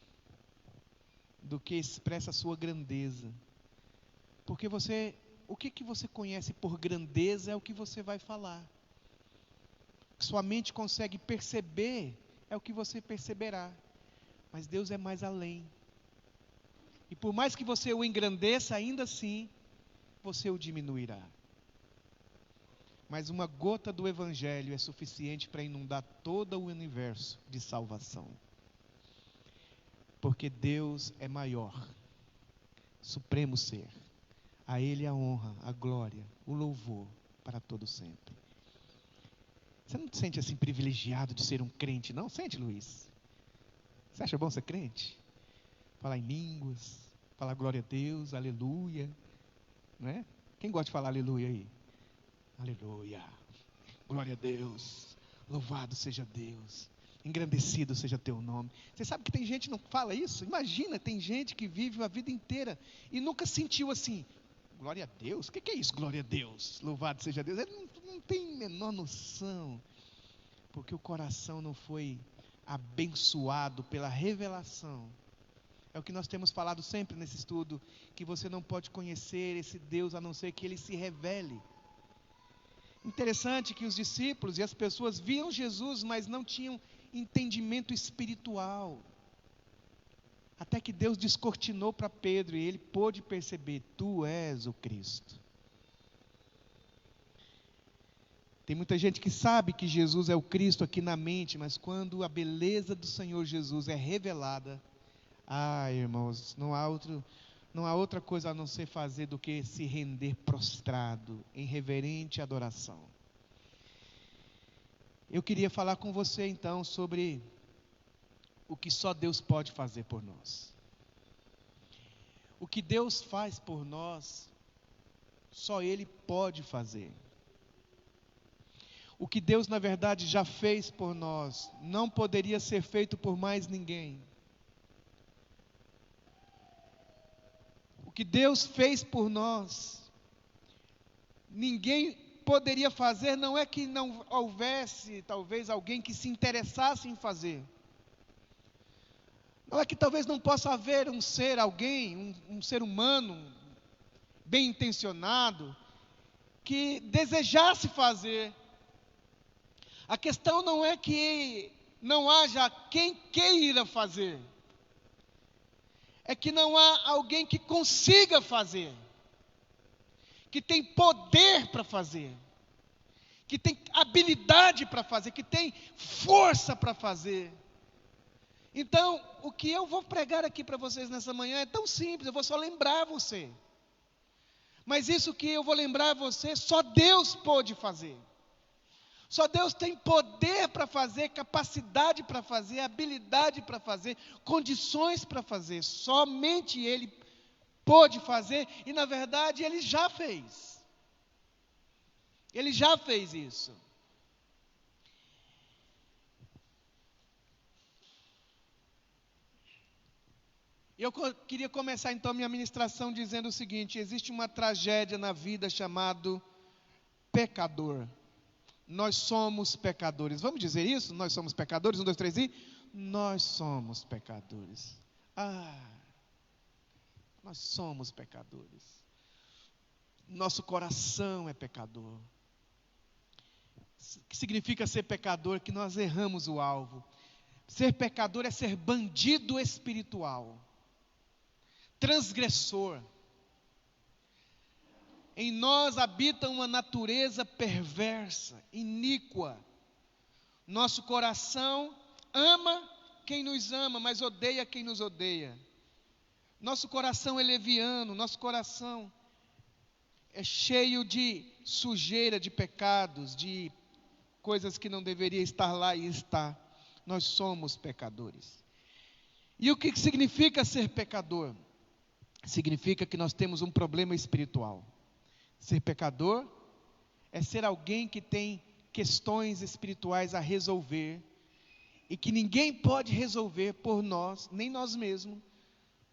do que expressa a sua grandeza. Porque o que você conhece por grandeza é o que você vai falar. O que sua mente consegue perceber é o que você perceberá. Mas Deus é mais além. E por mais que você o engrandeça, ainda assim, você o diminuirá. Mas uma gota do Evangelho é suficiente para inundar todo o universo de salvação. Porque Deus é maior, supremo ser. A Ele a honra, a glória, o louvor para todo sempre. Você não se sente assim privilegiado de ser um crente, não? Sente, Luiz? Você acha bom ser crente? Falar em línguas, falar glória a Deus, aleluia, não é? Quem gosta de falar aleluia aí? Aleluia, glória a Deus, louvado seja Deus, engrandecido seja teu nome. Você sabe que tem gente que não fala isso? Imagina, tem gente que vive a vida inteira e nunca sentiu assim, glória a Deus, o que é isso, glória a Deus, louvado seja Deus? Ele não tem a menor noção, porque o coração não foi abençoado pela revelação. É o que nós temos falado sempre nesse estudo, que você não pode conhecer esse Deus a não ser que Ele se revele. Interessante que os discípulos e as pessoas viam Jesus, mas não tinham entendimento espiritual. Até que Deus descortinou para Pedro e ele pôde perceber, tu és o Cristo. Tem muita gente que sabe que Jesus é o Cristo aqui na mente, mas quando a beleza do Senhor Jesus é revelada, irmãos, não há outra coisa a não ser fazer do que se render prostrado, em reverente adoração. Eu queria falar com você então sobre o que só Deus pode fazer por nós. O que Deus faz por nós, só Ele pode fazer. O que Deus na verdade já fez por nós, não poderia ser feito por mais ninguém. que Deus fez por nós, ninguém poderia fazer. Não é que não houvesse talvez alguém que se interessasse em fazer. Não é que talvez não possa haver um ser, alguém, um ser humano, bem intencionado, que desejasse fazer. A questão não é que não haja quem queira fazer. É que não há alguém que consiga fazer. Que tem poder para fazer. Que tem habilidade para fazer. Que tem força para fazer. Então, o que eu vou pregar aqui para vocês nessa manhã é tão simples. Eu vou só lembrar você. Mas isso que eu vou lembrar você, só Deus pode fazer. Só Deus tem poder para fazer, capacidade para fazer, habilidade para fazer, condições para fazer. Somente Ele pôde fazer e, na verdade, Ele já fez. Ele já fez isso. Eu queria começar então minha ministração dizendo o seguinte: existe uma tragédia na vida chamada pecador. Nós somos pecadores. Vamos dizer isso? Nós somos pecadores? 1, 2, 3 e... Nós somos pecadores. Nós somos pecadores. Nosso coração é pecador. O que significa ser pecador? Que nós erramos o alvo. Ser pecador é ser bandido espiritual. Transgressor. Em nós habita uma natureza perversa, iníqua. Nosso coração ama quem nos ama, mas odeia quem nos odeia. Nosso coração é leviano, nosso coração é cheio de sujeira, de pecados, de coisas que não deveria estar lá e está. Nós somos pecadores. E o que significa ser pecador? Significa que nós temos um problema espiritual. Ser pecador é ser alguém que tem questões espirituais a resolver e que ninguém pode resolver por nós, nem nós mesmos.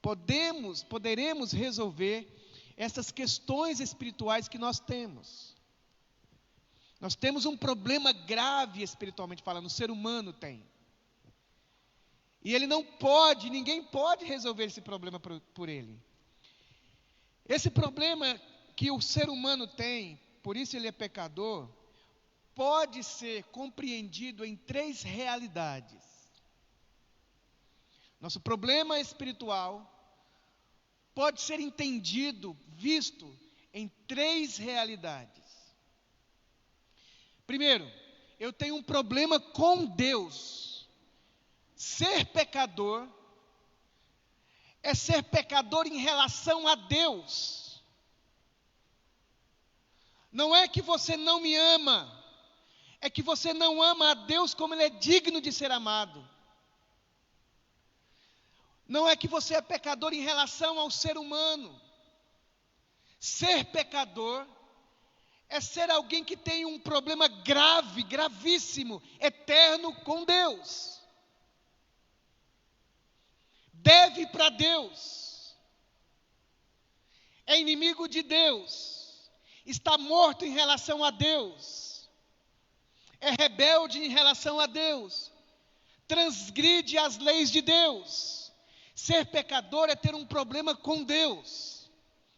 Poderemos resolver essas questões espirituais que nós temos. Nós temos um problema grave espiritualmente falando, o ser humano tem. E ele não pode, ninguém pode resolver esse problema por ele. Esse problema que o ser humano tem, por isso ele é pecador, pode ser compreendido em 3 realidades. Nosso problema espiritual pode ser entendido, visto em 3 realidades. Primeiro, eu tenho um problema com Deus. Ser pecador é ser pecador em relação a Deus. Não é que você não me ama, é que você não ama a Deus como Ele é digno de ser amado. Não é que você é pecador em relação ao ser humano. Ser pecador é ser alguém que tem um problema grave, gravíssimo, eterno com Deus. Deve para Deus. É inimigo de Deus. Está morto em relação a Deus, é rebelde em relação a Deus, transgride as leis de Deus. Ser pecador é ter um problema com Deus.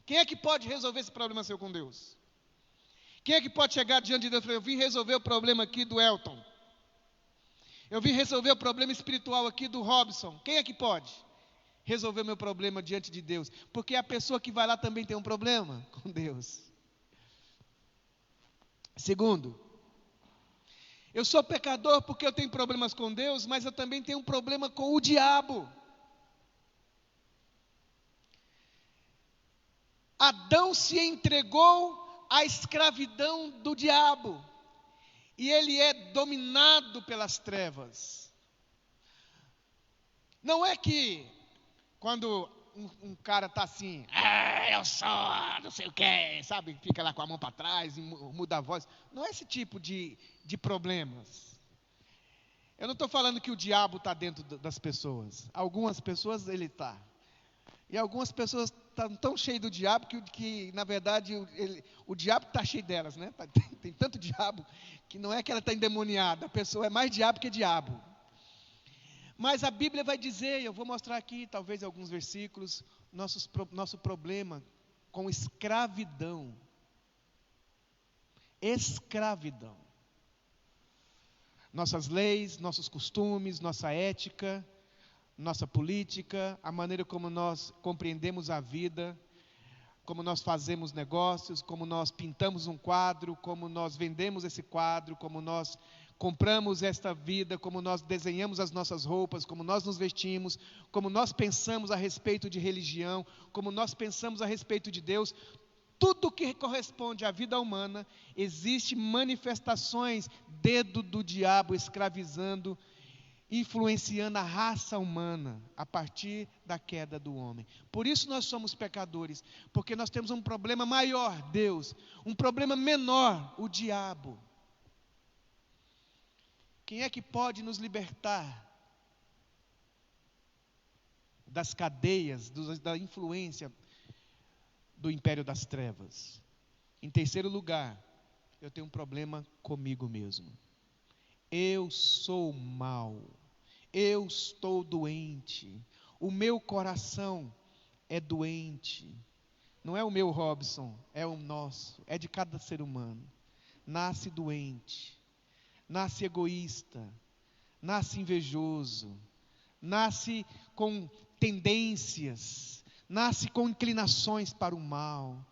Quem é que pode resolver esse problema seu com Deus? Quem é que pode chegar diante de Deus e falar: eu vim resolver o problema aqui do Elton, eu vim resolver o problema espiritual aqui do Robson? Quem é que pode resolver o meu problema diante de Deus? Porque a pessoa que vai lá também tem um problema com Deus. Segundo, eu sou pecador porque eu tenho problemas com Deus, mas eu também tenho um problema com o diabo. Adão se entregou à escravidão do diabo, e ele é dominado pelas trevas. Não é que quando um cara está assim, eu sou não sei o que, sabe, fica lá com a mão para trás e muda a voz. Não é esse tipo de problemas. Eu não estou falando que o diabo está dentro das pessoas. Algumas pessoas ele está. E algumas pessoas estão tão cheias do diabo que na verdade, o diabo está cheio delas, né? Tem tanto diabo que não é que ela está endemoniada, a pessoa é mais diabo que diabo. Mas a Bíblia vai dizer, eu vou mostrar aqui, talvez alguns versículos, nosso problema com escravidão. Escravidão. Nossas leis, nossos costumes, nossa ética, nossa política, a maneira como nós compreendemos a vida, como nós fazemos negócios, como nós pintamos um quadro, como nós vendemos esse quadro, como nós compramos esta vida, como nós desenhamos as nossas roupas, como nós nos vestimos, como nós pensamos a respeito de religião, como nós pensamos a respeito de Deus. Tudo que corresponde à vida humana, existe manifestações, dedo do diabo escravizando, influenciando a raça humana a partir da queda do homem. Por isso nós somos pecadores, porque nós temos um problema maior, Deus, um problema menor, o diabo. Quem é que pode nos libertar das cadeias, da influência do império das trevas? Em terceiro lugar, eu tenho um problema comigo mesmo. Eu sou mau, eu estou doente, o meu coração é doente. Não é o meu, Robson, é o nosso, é de cada ser humano. Nasce doente, nasce egoísta, nasce invejoso, nasce com tendências, nasce com inclinações para o mal,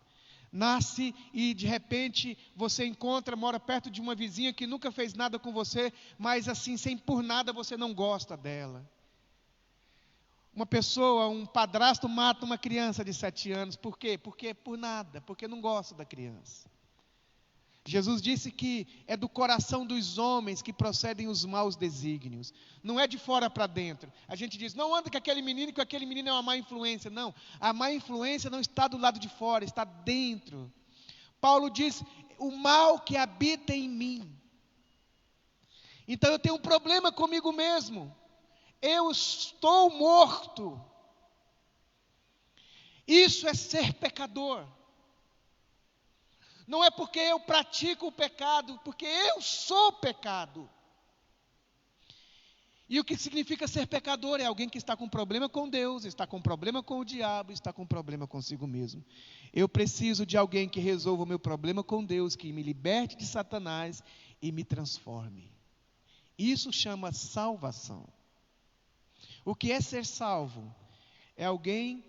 nasce e de repente você mora perto de uma vizinha que nunca fez nada com você, mas assim, sem por nada você não gosta dela. Uma pessoa, um padrasto mata uma criança de 7 anos, por quê? Porque por nada, porque não gosta da criança. Jesus disse que é do coração dos homens que procedem os maus desígnios. Não é de fora para dentro. A gente diz, não anda com aquele menino, que aquele menino é uma má influência. Não, a má influência não está do lado de fora, está dentro. Paulo diz, o mal que habita em mim. Então eu tenho um problema comigo mesmo. Eu estou morto. Isso é ser pecador. Não é porque eu pratico o pecado, porque eu sou pecado. E o que significa ser pecador? É alguém que está com problema com Deus, está com problema com o diabo, está com problema consigo mesmo. Eu preciso de alguém que resolva o meu problema com Deus, que me liberte de Satanás e me transforme. Isso chama salvação. O que é ser salvo? É alguém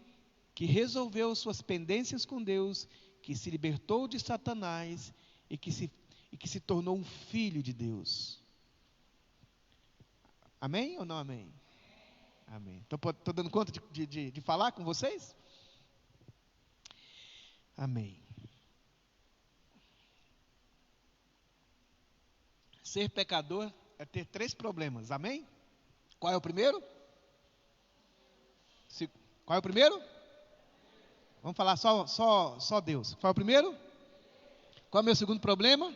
que resolveu suas pendências com Deus, que se libertou de Satanás e que se tornou um filho de Deus. Amém ou não amém? Amém. Estou dando conta de falar com vocês? Amém. Ser pecador é ter 3 problemas, amém? Qual é o primeiro? Qual é o primeiro? Vamos falar só Deus. Qual é o primeiro? Qual é o meu segundo problema?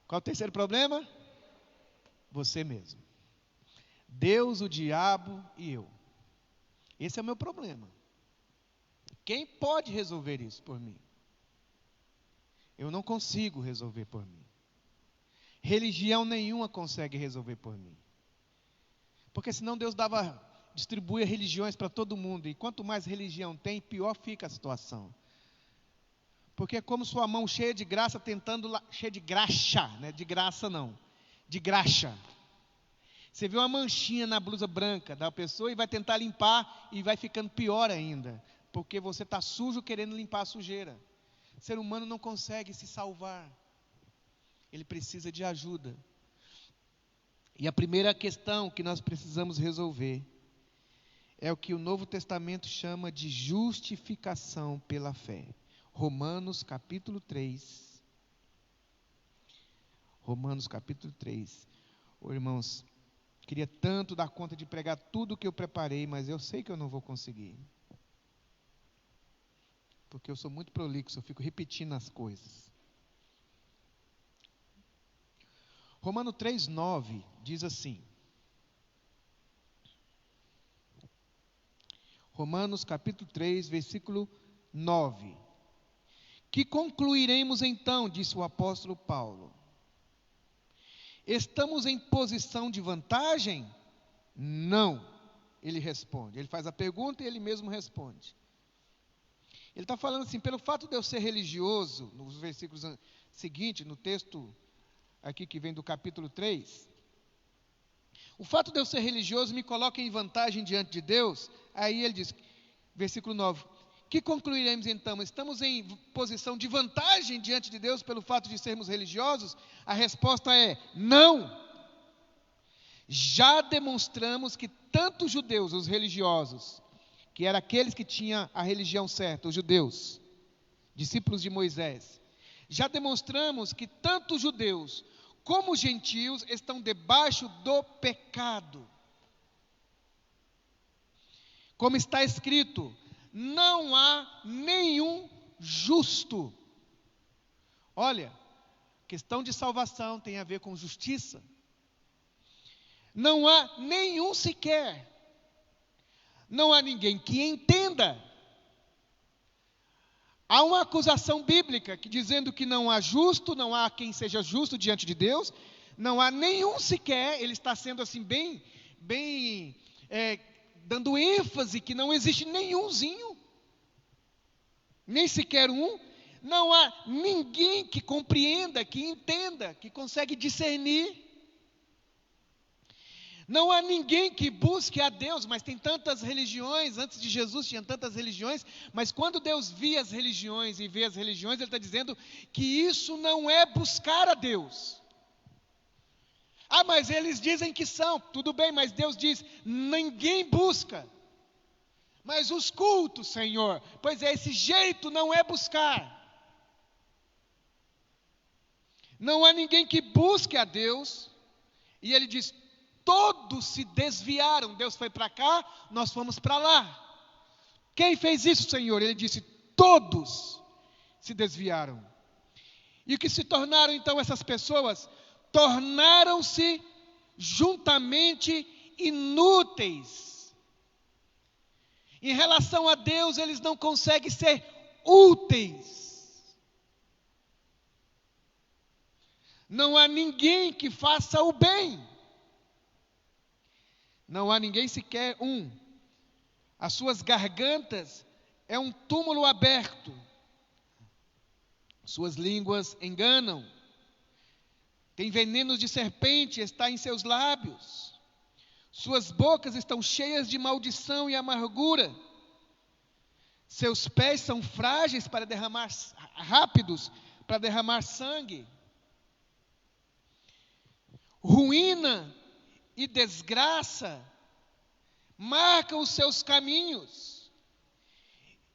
Qual é o terceiro problema? Você mesmo. Deus, o diabo e eu. Esse é o meu problema. Quem pode resolver isso por mim? Eu não consigo resolver por mim. Religião nenhuma consegue resolver por mim. Porque senão Deus distribui religiões para todo mundo, e quanto mais religião tem, pior fica a situação. Porque é como sua mão cheia de graça, cheia de graxa, não é de graça não, de graxa. Você vê uma manchinha na blusa branca da pessoa e vai tentar limpar, e vai ficando pior ainda, porque você está sujo querendo limpar a sujeira. O ser humano não consegue se salvar, ele precisa de ajuda. E a primeira questão que nós precisamos resolver é o que o Novo Testamento chama de justificação pela fé. Romanos capítulo 3. Romanos capítulo 3. Irmãos, queria tanto dar conta de pregar tudo o que eu preparei, mas eu sei que eu não vou conseguir. Porque eu sou muito prolixo, eu fico repetindo as coisas. Romanos 3:9 diz assim. Romanos capítulo 3, versículo 9. Que concluiremos então, disse o apóstolo Paulo. Estamos em posição de vantagem? Não, ele responde. Ele faz a pergunta e ele mesmo responde. Ele está falando assim, pelo fato de eu ser religioso, nos versículos seguintes, no texto aqui que vem do capítulo 3, o fato de eu ser religioso me coloca em vantagem diante de Deus. Aí ele diz, versículo 9, que concluiremos então? Estamos em posição de vantagem diante de Deus pelo fato de sermos religiosos? A resposta é não. Já demonstramos que tanto os judeus, os religiosos, que eram aqueles que tinham a religião certa, os judeus, discípulos de Moisés, já demonstramos que tanto os judeus como os gentios estão debaixo do pecado. Como está escrito, não há nenhum justo. Olha, questão de salvação tem a ver com justiça. Não há nenhum sequer. Não há ninguém que entenda. Há uma acusação bíblica que dizendo que não há justo, não há quem seja justo diante de Deus. Não há nenhum sequer. Ele está sendo assim bem dando ênfase que não existe nenhumzinho, nem sequer um. Não há ninguém que compreenda, que entenda, que consegue discernir. Não há ninguém que busque a Deus, mas tem tantas religiões, antes de Jesus tinha tantas religiões, mas quando Deus via as religiões e vê as religiões, Ele está dizendo que isso não é buscar a Deus. Ah, mas eles dizem que são, tudo bem, mas Deus diz, ninguém busca. Mas os cultos, Senhor, pois é, esse jeito não é buscar. Não há ninguém que busque a Deus, e Ele diz, todos se desviaram, Deus foi para cá, nós fomos para lá. Quem fez isso, Senhor? Ele disse, todos se desviaram. E o que se tornaram então essas pessoas? Tornaram-se juntamente inúteis. Em relação a Deus, eles não conseguem ser úteis. Não há ninguém que faça o bem. Não há ninguém sequer um. As suas gargantas é um túmulo aberto. Suas línguas enganam. Tem venenos de serpente, está em seus lábios. Suas bocas estão cheias de maldição e amargura. Seus pés são frágeis para derramar, rápidos para derramar sangue. Ruína e desgraça marcam os seus caminhos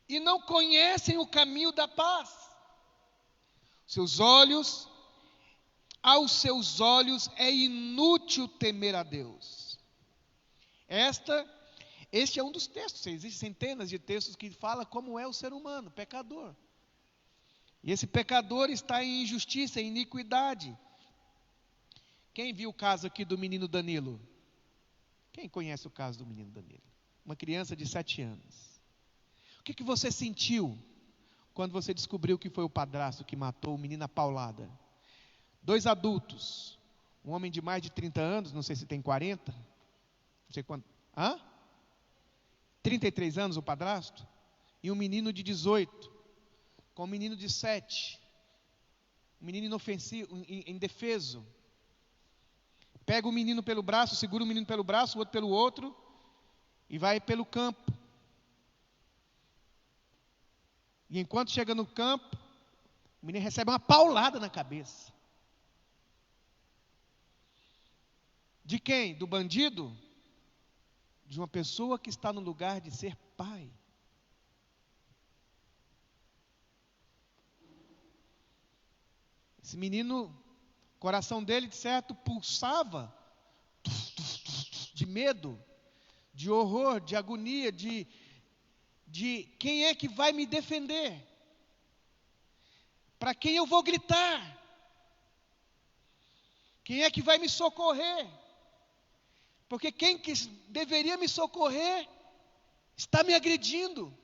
e não conhecem o caminho da paz. Aos seus olhos é inútil temer a Deus. Este é um dos textos, existem centenas de textos que falam como é o ser humano, pecador. E esse pecador está em injustiça, em iniquidade. Quem viu o caso aqui do menino Danilo? Quem conhece o caso do menino Danilo? Uma criança de 7 anos. O que você sentiu quando você descobriu que foi o padrasto que matou o menino a paulada? 2 adultos, um homem de mais de 30 anos, não sei se tem 40, não sei quanto, 33 anos o padrasto, e um menino de 18, com um menino de 7, um menino inofensivo, indefeso. Pega o menino pelo braço, segura o menino pelo braço, o outro pelo outro, e vai pelo campo. E enquanto chega no campo, o menino recebe uma paulada na cabeça. De quem? Do bandido? De uma pessoa que está no lugar de ser pai. Esse menino, o coração dele, de certo, pulsava de medo, de horror, de agonia, de quem é que vai me defender? Para quem eu vou gritar? Quem é que vai me socorrer? Porque quem que deveria me socorrer está me agredindo.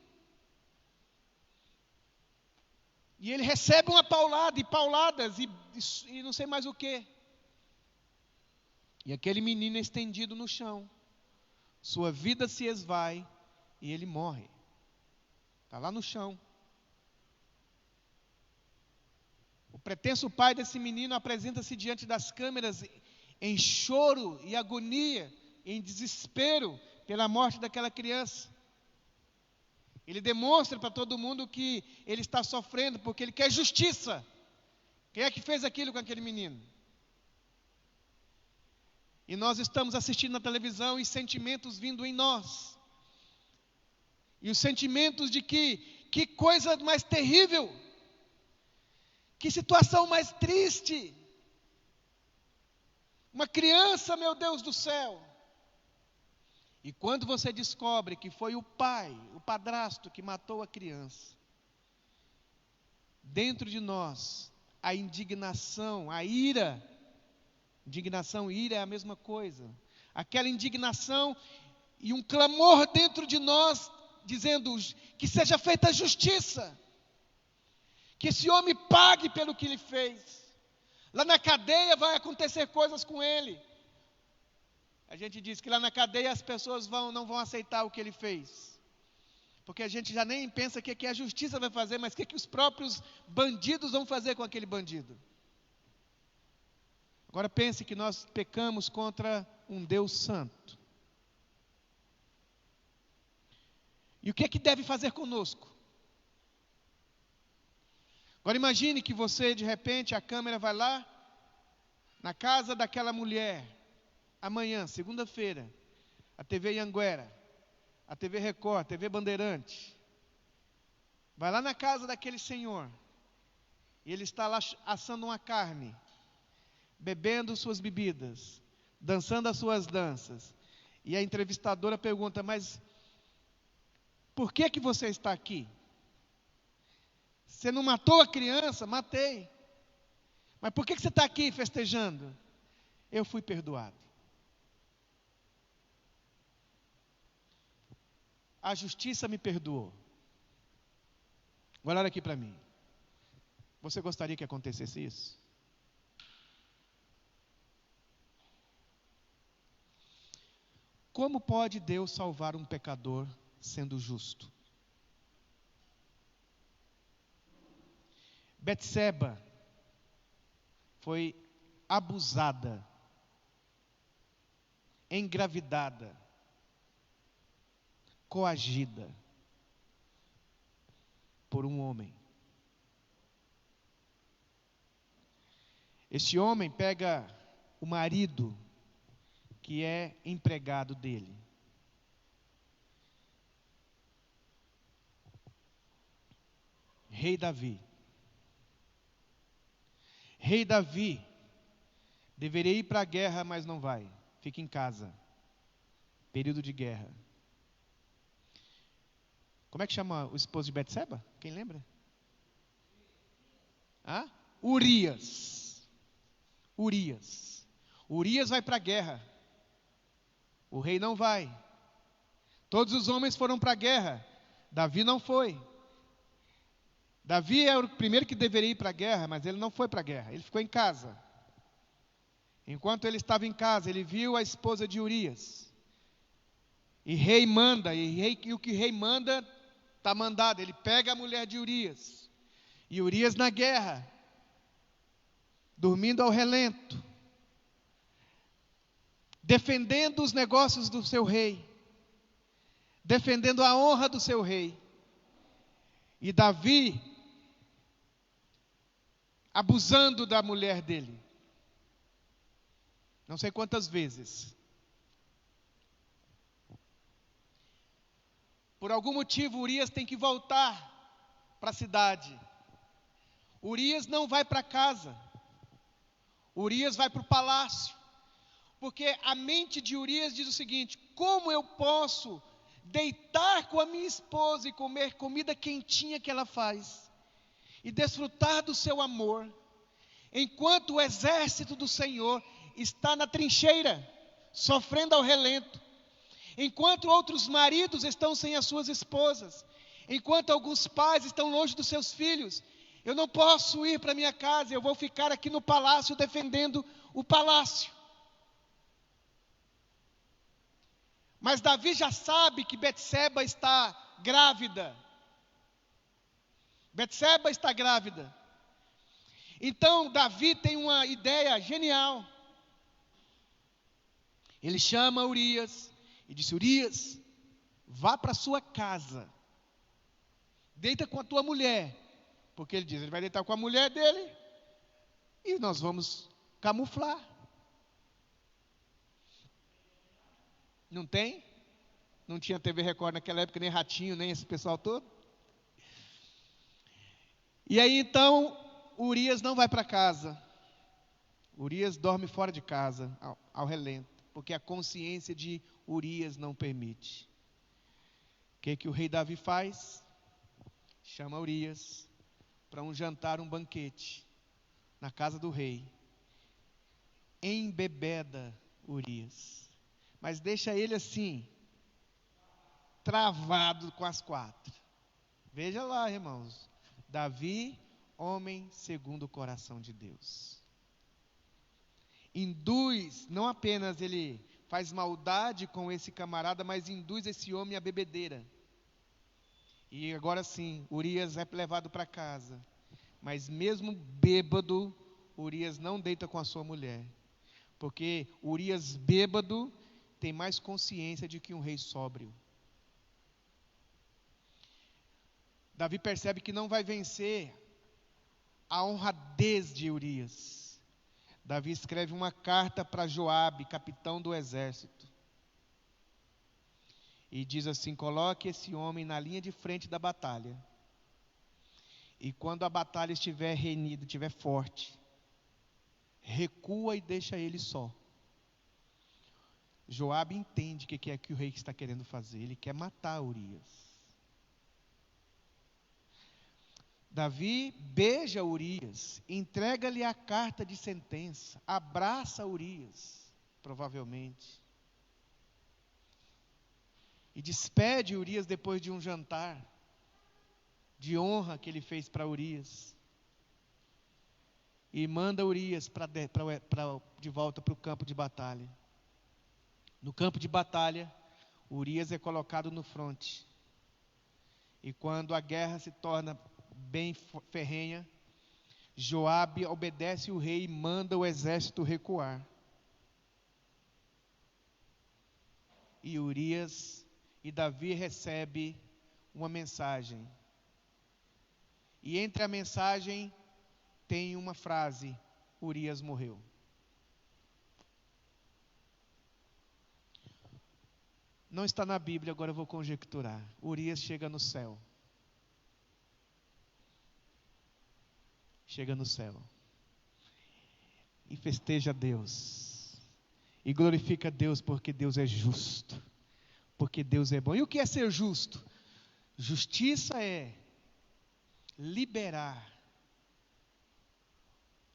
E ele recebe uma paulada e pauladas e não sei mais o que. E aquele menino é estendido no chão. Sua vida se esvai e ele morre. Está lá no chão. O pretenso pai desse menino apresenta-se diante das câmeras em choro e agonia, em desespero pela morte daquela criança. Ele demonstra para todo mundo que ele está sofrendo porque ele quer justiça. Quem é que fez aquilo com aquele menino? E nós estamos assistindo na televisão e sentimentos vindo em nós. E os sentimentos de que coisa mais terrível, que situação mais triste. Uma criança, meu Deus do céu. E quando você descobre que foi o pai, o padrasto que matou a criança, dentro de nós, a indignação, a ira, indignação e ira é a mesma coisa. Aquela indignação e um clamor dentro de nós, dizendo que seja feita justiça. Que esse homem pague pelo que ele fez. Lá na cadeia vai acontecer coisas com ele. A gente diz que lá na cadeia as pessoas não vão aceitar o que ele fez. Porque a gente já nem pensa o que a justiça vai fazer, mas o que os próprios bandidos vão fazer com aquele bandido. Agora pense que nós pecamos contra um Deus santo. E o que deve fazer conosco? Agora imagine que você, de repente, a câmera vai lá, na casa daquela mulher, amanhã, segunda-feira, a TV Anhanguera, a TV Record, a TV Bandeirante, vai lá na casa daquele senhor, e ele está lá assando uma carne, bebendo suas bebidas, dançando as suas danças, e a entrevistadora pergunta, mas por que você está aqui? Você não matou a criança? Matei. Mas por que você está aqui festejando? Eu fui perdoado. A justiça me perdoou. Agora olha aqui para mim. Você gostaria que acontecesse isso? Como pode Deus salvar um pecador sendo justo? Betseba foi abusada, engravidada, coagida por um homem. Esse homem pega o marido que é empregado dele. Rei Davi. Rei Davi deveria ir para a guerra, mas não vai. Fica em casa. Período de guerra. Como é que chama o esposo de Betseba? Quem lembra? Urias. Urias vai para a guerra. O rei não vai. Todos os homens foram para a guerra. Davi não foi. Davi é o primeiro que deveria ir para a guerra, mas ele não foi para a guerra, ele ficou em casa. Enquanto ele estava em casa, ele viu a esposa de Urias. E rei manda, e o que rei manda, está mandado. Ele pega a mulher de Urias. E Urias na guerra, dormindo ao relento, defendendo os negócios do seu rei, defendendo a honra do seu rei. E Davi abusando da mulher dele. Não sei quantas vezes. Por algum motivo, Urias tem que voltar para a cidade. Urias não vai para casa. Urias vai para o palácio. Porque a mente de Urias diz o seguinte: como eu posso deitar com a minha esposa e comer comida quentinha que ela faz, e desfrutar do seu amor, enquanto o exército do Senhor está na trincheira, sofrendo ao relento? enquanto outros maridos estão sem as suas esposas, enquanto alguns pais estão longe dos seus filhos, eu não posso ir para minha casa, eu vou ficar aqui no palácio defendendo o palácio. Mas Davi já sabe que Betseba está grávida. Betseba está grávida. Então Davi tem uma ideia genial. Ele chama Urias e disse: Urias, vá para sua casa, deita com a tua mulher, porque ele diz, ele vai deitar com a mulher dele e nós vamos camuflar. Não tem? Não tinha TV Record naquela época, nem Ratinho, nem esse pessoal todo. E aí então, Urias não vai para casa. Urias dorme fora de casa, ao relento, porque a consciência de Urias não permite. O que o rei Davi faz? Chama Urias para um jantar, um banquete, na casa do rei. Embebeda Urias, mas deixa ele assim, travado com as quatro. Veja lá, irmãos. Davi, homem segundo o coração de Deus. Induz, não apenas ele faz maldade com esse camarada, mas induz esse homem à bebedeira. E agora sim, Urias é levado para casa. Mas mesmo bêbado, Urias não deita com a sua mulher. Porque Urias bêbado tem mais consciência de que um rei sóbrio. Davi percebe que não vai vencer a honradez de Urias. Davi escreve uma carta para Joabe, capitão do exército. E diz assim: coloque esse homem na linha de frente da batalha. E quando a batalha estiver renhida, estiver forte, recua e deixa ele só. Joabe entende o que é que o rei está querendo fazer. Ele quer matar Urias. Davi beija Urias, entrega-lhe a carta de sentença, abraça Urias, provavelmente. E despede Urias depois de um jantar de honra que ele fez para Urias. E manda Urias de volta para o campo de batalha. No campo de batalha, Urias é colocado no fronte. E quando a guerra se torna bem ferrenha, Joabe obedece o rei e manda o exército recuar. E Urias e Davi recebe uma mensagem. E entre a mensagem tem uma frase: Urias morreu. Não está na Bíblia, agora eu vou conjecturar. Urias chega no céu. Chega no céu. E festeja a Deus. E glorifica a Deus porque Deus é justo. Porque Deus é bom. E o que é ser justo? Justiça é liberar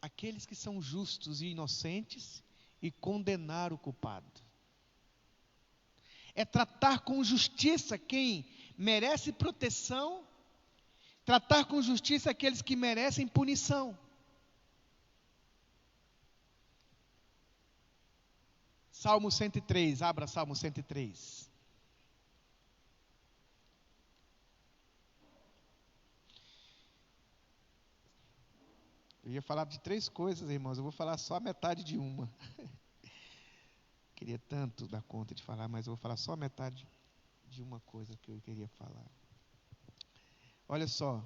aqueles que são justos e inocentes e condenar o culpado. É tratar com justiça quem merece proteção, tratar com justiça aqueles que merecem punição. Salmo 103, abra Salmo 103. Eu ia falar de 3 coisas, irmãos, eu vou falar só a metade de uma. Queria tanto dar conta de falar, mas eu vou falar só a metade de uma coisa que eu queria falar. Olha só.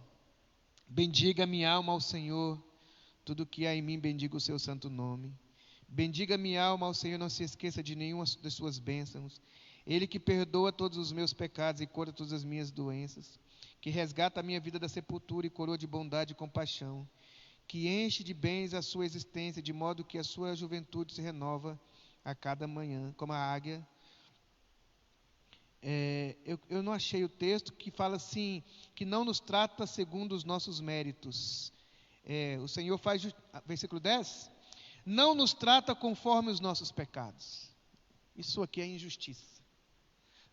Bendiga minha alma ao Senhor, tudo que há em mim, bendiga o seu santo nome. Bendiga minha alma ao Senhor, não se esqueça de nenhuma das suas bênçãos. Ele que perdoa todos os meus pecados e cura todas as minhas doenças, que resgata a minha vida da sepultura e coroa de bondade e compaixão, que enche de bens a sua existência, de modo que a sua juventude se renova a cada manhã, como a águia. Eu não achei o texto que fala assim, que não nos trata segundo os nossos méritos. O Senhor faz, versículo 10, não nos trata conforme os nossos pecados. Isso aqui é injustiça.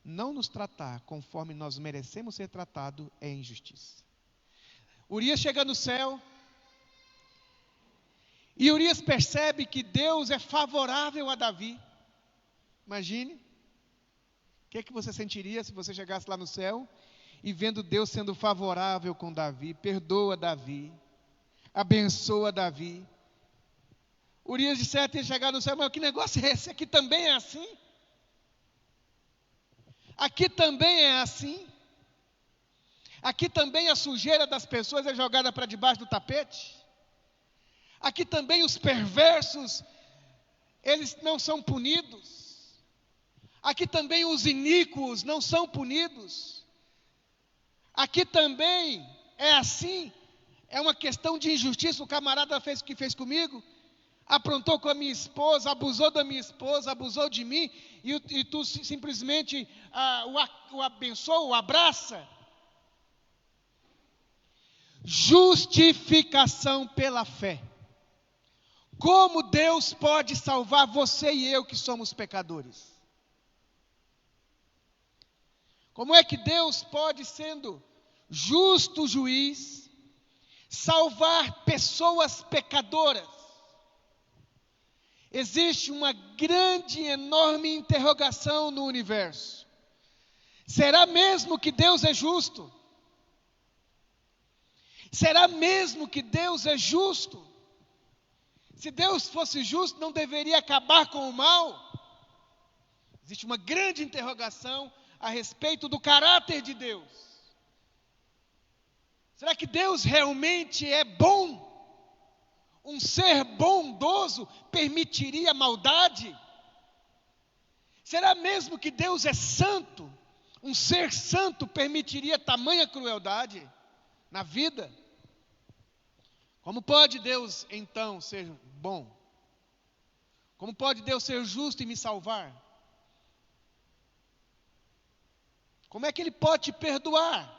não nos tratar conforme nós merecemos ser tratados é injustiça. Urias chega no céu, e Urias percebe que Deus é favorável a Davi. Imagine, o que você sentiria se você chegasse lá no céu e vendo Deus sendo favorável com Davi, perdoa Davi, abençoa Davi. Urias de certo ia chegar no céu, mas que negócio é esse? Aqui também é assim? Aqui também é assim? Aqui também a sujeira das pessoas é jogada para debaixo do tapete? Aqui também os perversos, eles não são punidos? Aqui também os iníquos não são punidos? Aqui também é assim? É uma questão de injustiça. O camarada fez o que fez comigo, aprontou com a minha esposa, abusou da minha esposa, abusou de mim, e tu simplesmente o abençoa, o abraça. Justificação pela fé. Como Deus pode salvar você e eu que somos pecadores? Como é que Deus pode, sendo justo juiz, salvar pessoas pecadoras? Existe uma grande, enorme interrogação no universo. Será mesmo que Deus é justo? Será mesmo que Deus é justo? Se Deus fosse justo, não deveria acabar com o mal? Existe uma grande interrogação a respeito do caráter de Deus. Será que Deus realmente é bom? Um ser bondoso permitiria maldade? Será mesmo que Deus é santo? Um ser santo permitiria tamanha crueldade na vida? Como pode Deus então ser bom? Como pode Deus ser justo e me salvar? Como é que Ele pode te perdoar?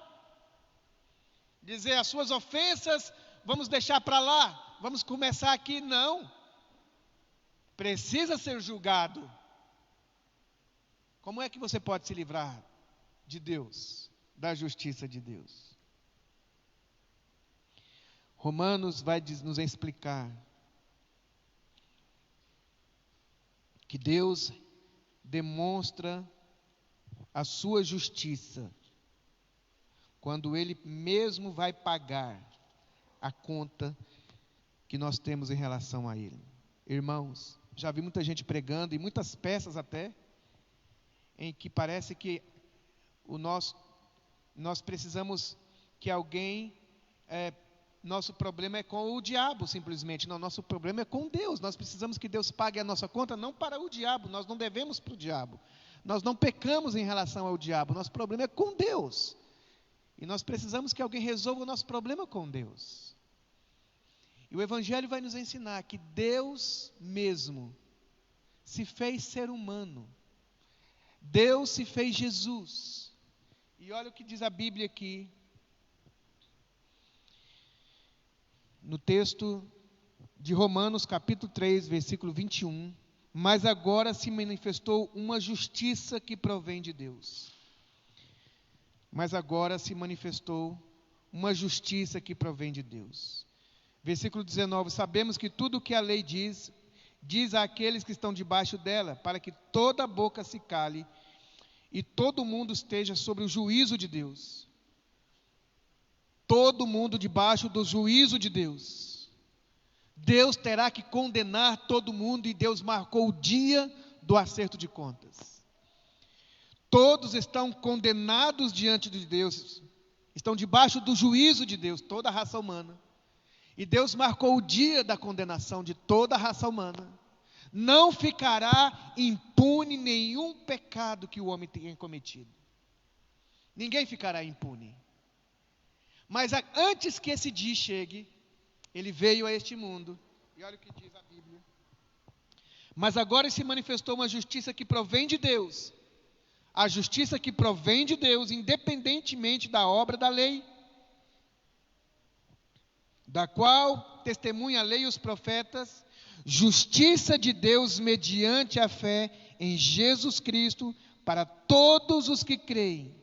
Dizer as suas ofensas, vamos deixar para lá, vamos começar aqui? Não. Precisa ser julgado. Como é que você pode se livrar de Deus, da justiça de Deus? Romanos vai nos explicar que Deus demonstra a sua justiça quando Ele mesmo vai pagar a conta que nós temos em relação a Ele. Irmãos, já vi muita gente pregando, e muitas peças até, em que parece que nós precisamos que alguém... Nosso problema é com o diabo, simplesmente. Não, nosso problema é com Deus. Nós precisamos que Deus pague a nossa conta, não para o diabo. Nós não devemos para o diabo. Nós não pecamos em relação ao diabo. Nosso problema é com Deus. E nós precisamos que alguém resolva o nosso problema com Deus. E o Evangelho vai nos ensinar que Deus mesmo se fez ser humano. Deus se fez Jesus. E olha o que diz a Bíblia aqui. No texto de Romanos, capítulo 3, versículo 21, mas agora se manifestou uma justiça que provém de Deus. Mas agora se manifestou uma justiça que provém de Deus. Versículo 19, sabemos que tudo o que a lei diz àqueles que estão debaixo dela, para que toda boca se cale e todo mundo esteja sobre o juízo de Deus. Todo mundo debaixo do juízo de Deus. Deus terá que condenar todo mundo, e Deus marcou o dia do acerto de contas. Todos estão condenados diante de Deus, estão debaixo do juízo de Deus, toda a raça humana. E Deus marcou o dia da condenação de toda a raça humana. Não ficará impune nenhum pecado que o homem tenha cometido. Ninguém ficará impune. Mas antes que esse dia chegue, Ele veio a este mundo. E olha o que diz a Bíblia. Mas agora se manifestou uma justiça que provém de Deus. A justiça que provém de Deus, independentemente da obra da lei, da qual testemunha a lei e os profetas, justiça de Deus mediante a fé em Jesus Cristo, para todos os que creem.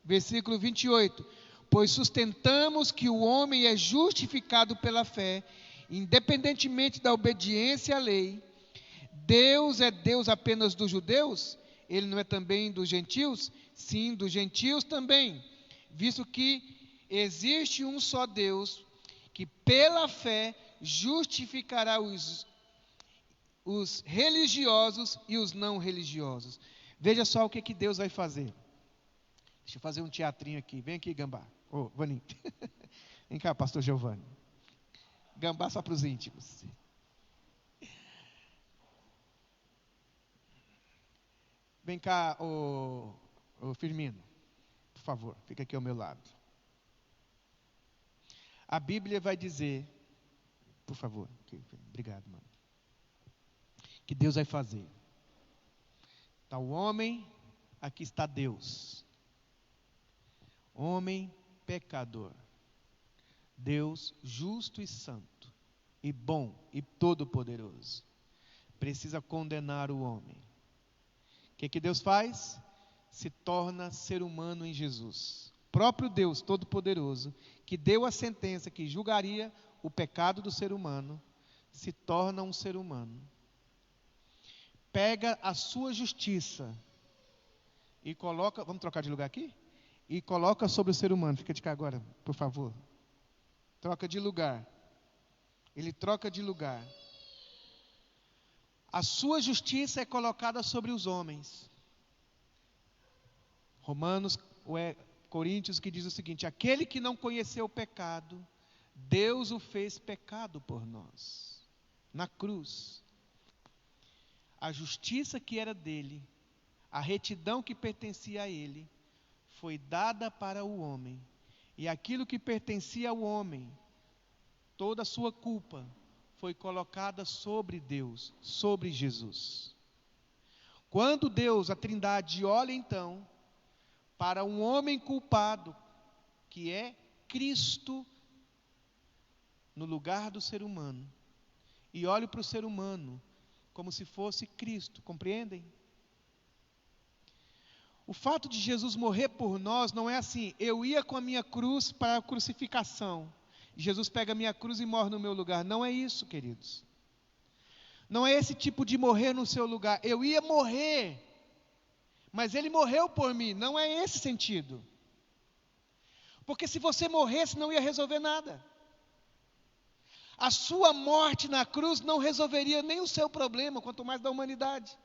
Versículo 28. Pois sustentamos que o homem é justificado pela fé, independentemente da obediência à lei. Deus é Deus apenas dos judeus? Ele não é também dos gentios? Sim, dos gentios também, visto que existe um só Deus, que pela fé justificará os religiosos e os não religiosos. Veja só o que Deus vai fazer. Deixa eu fazer um teatrinho aqui. Vem aqui, Gambá. Ô, Vaninho. Vem cá, pastor Giovanni. Gambá só para os íntimos. Vem cá, ô Firmino. Por favor, fica aqui ao meu lado. A Bíblia vai dizer, por favor, obrigado, mano, que Deus vai fazer. Está o homem, aqui está Deus. Homem pecador. Deus justo e santo, e bom e todo-poderoso. Precisa condenar o homem. O que Deus faz? Se torna ser humano em Jesus. Próprio Deus todo-poderoso, que deu a sentença que julgaria o pecado do ser humano, se torna um ser humano. Pega a sua justiça e coloca, vamos trocar de lugar aqui? E coloca sobre o ser humano. Fica de cá agora, por favor. Troca de lugar. Ele troca de lugar. A sua justiça é colocada sobre os homens. Romanos, Coríntios, que diz o seguinte: aquele que não conheceu o pecado, Deus o fez pecado por nós. Na cruz. A justiça que era dele, a retidão que pertencia a ele, foi dada para o homem. E aquilo que pertencia ao homem, toda a sua culpa, foi colocada sobre Deus, sobre Jesus. Quando Deus, a Trindade, olha então para um homem culpado, que é Cristo, no lugar do ser humano, e olha para o ser humano como se fosse Cristo, compreendem? O fato de Jesus morrer por nós não é assim: eu ia com a minha cruz para a crucificação, Jesus pega a minha cruz e morre no meu lugar. Não é isso, queridos. Não é esse tipo de morrer no seu lugar. Eu ia morrer, mas Ele morreu por mim. Não é esse sentido. Porque se você morresse, não ia resolver nada. A sua morte na cruz não resolveria nem o seu problema, quanto mais da humanidade.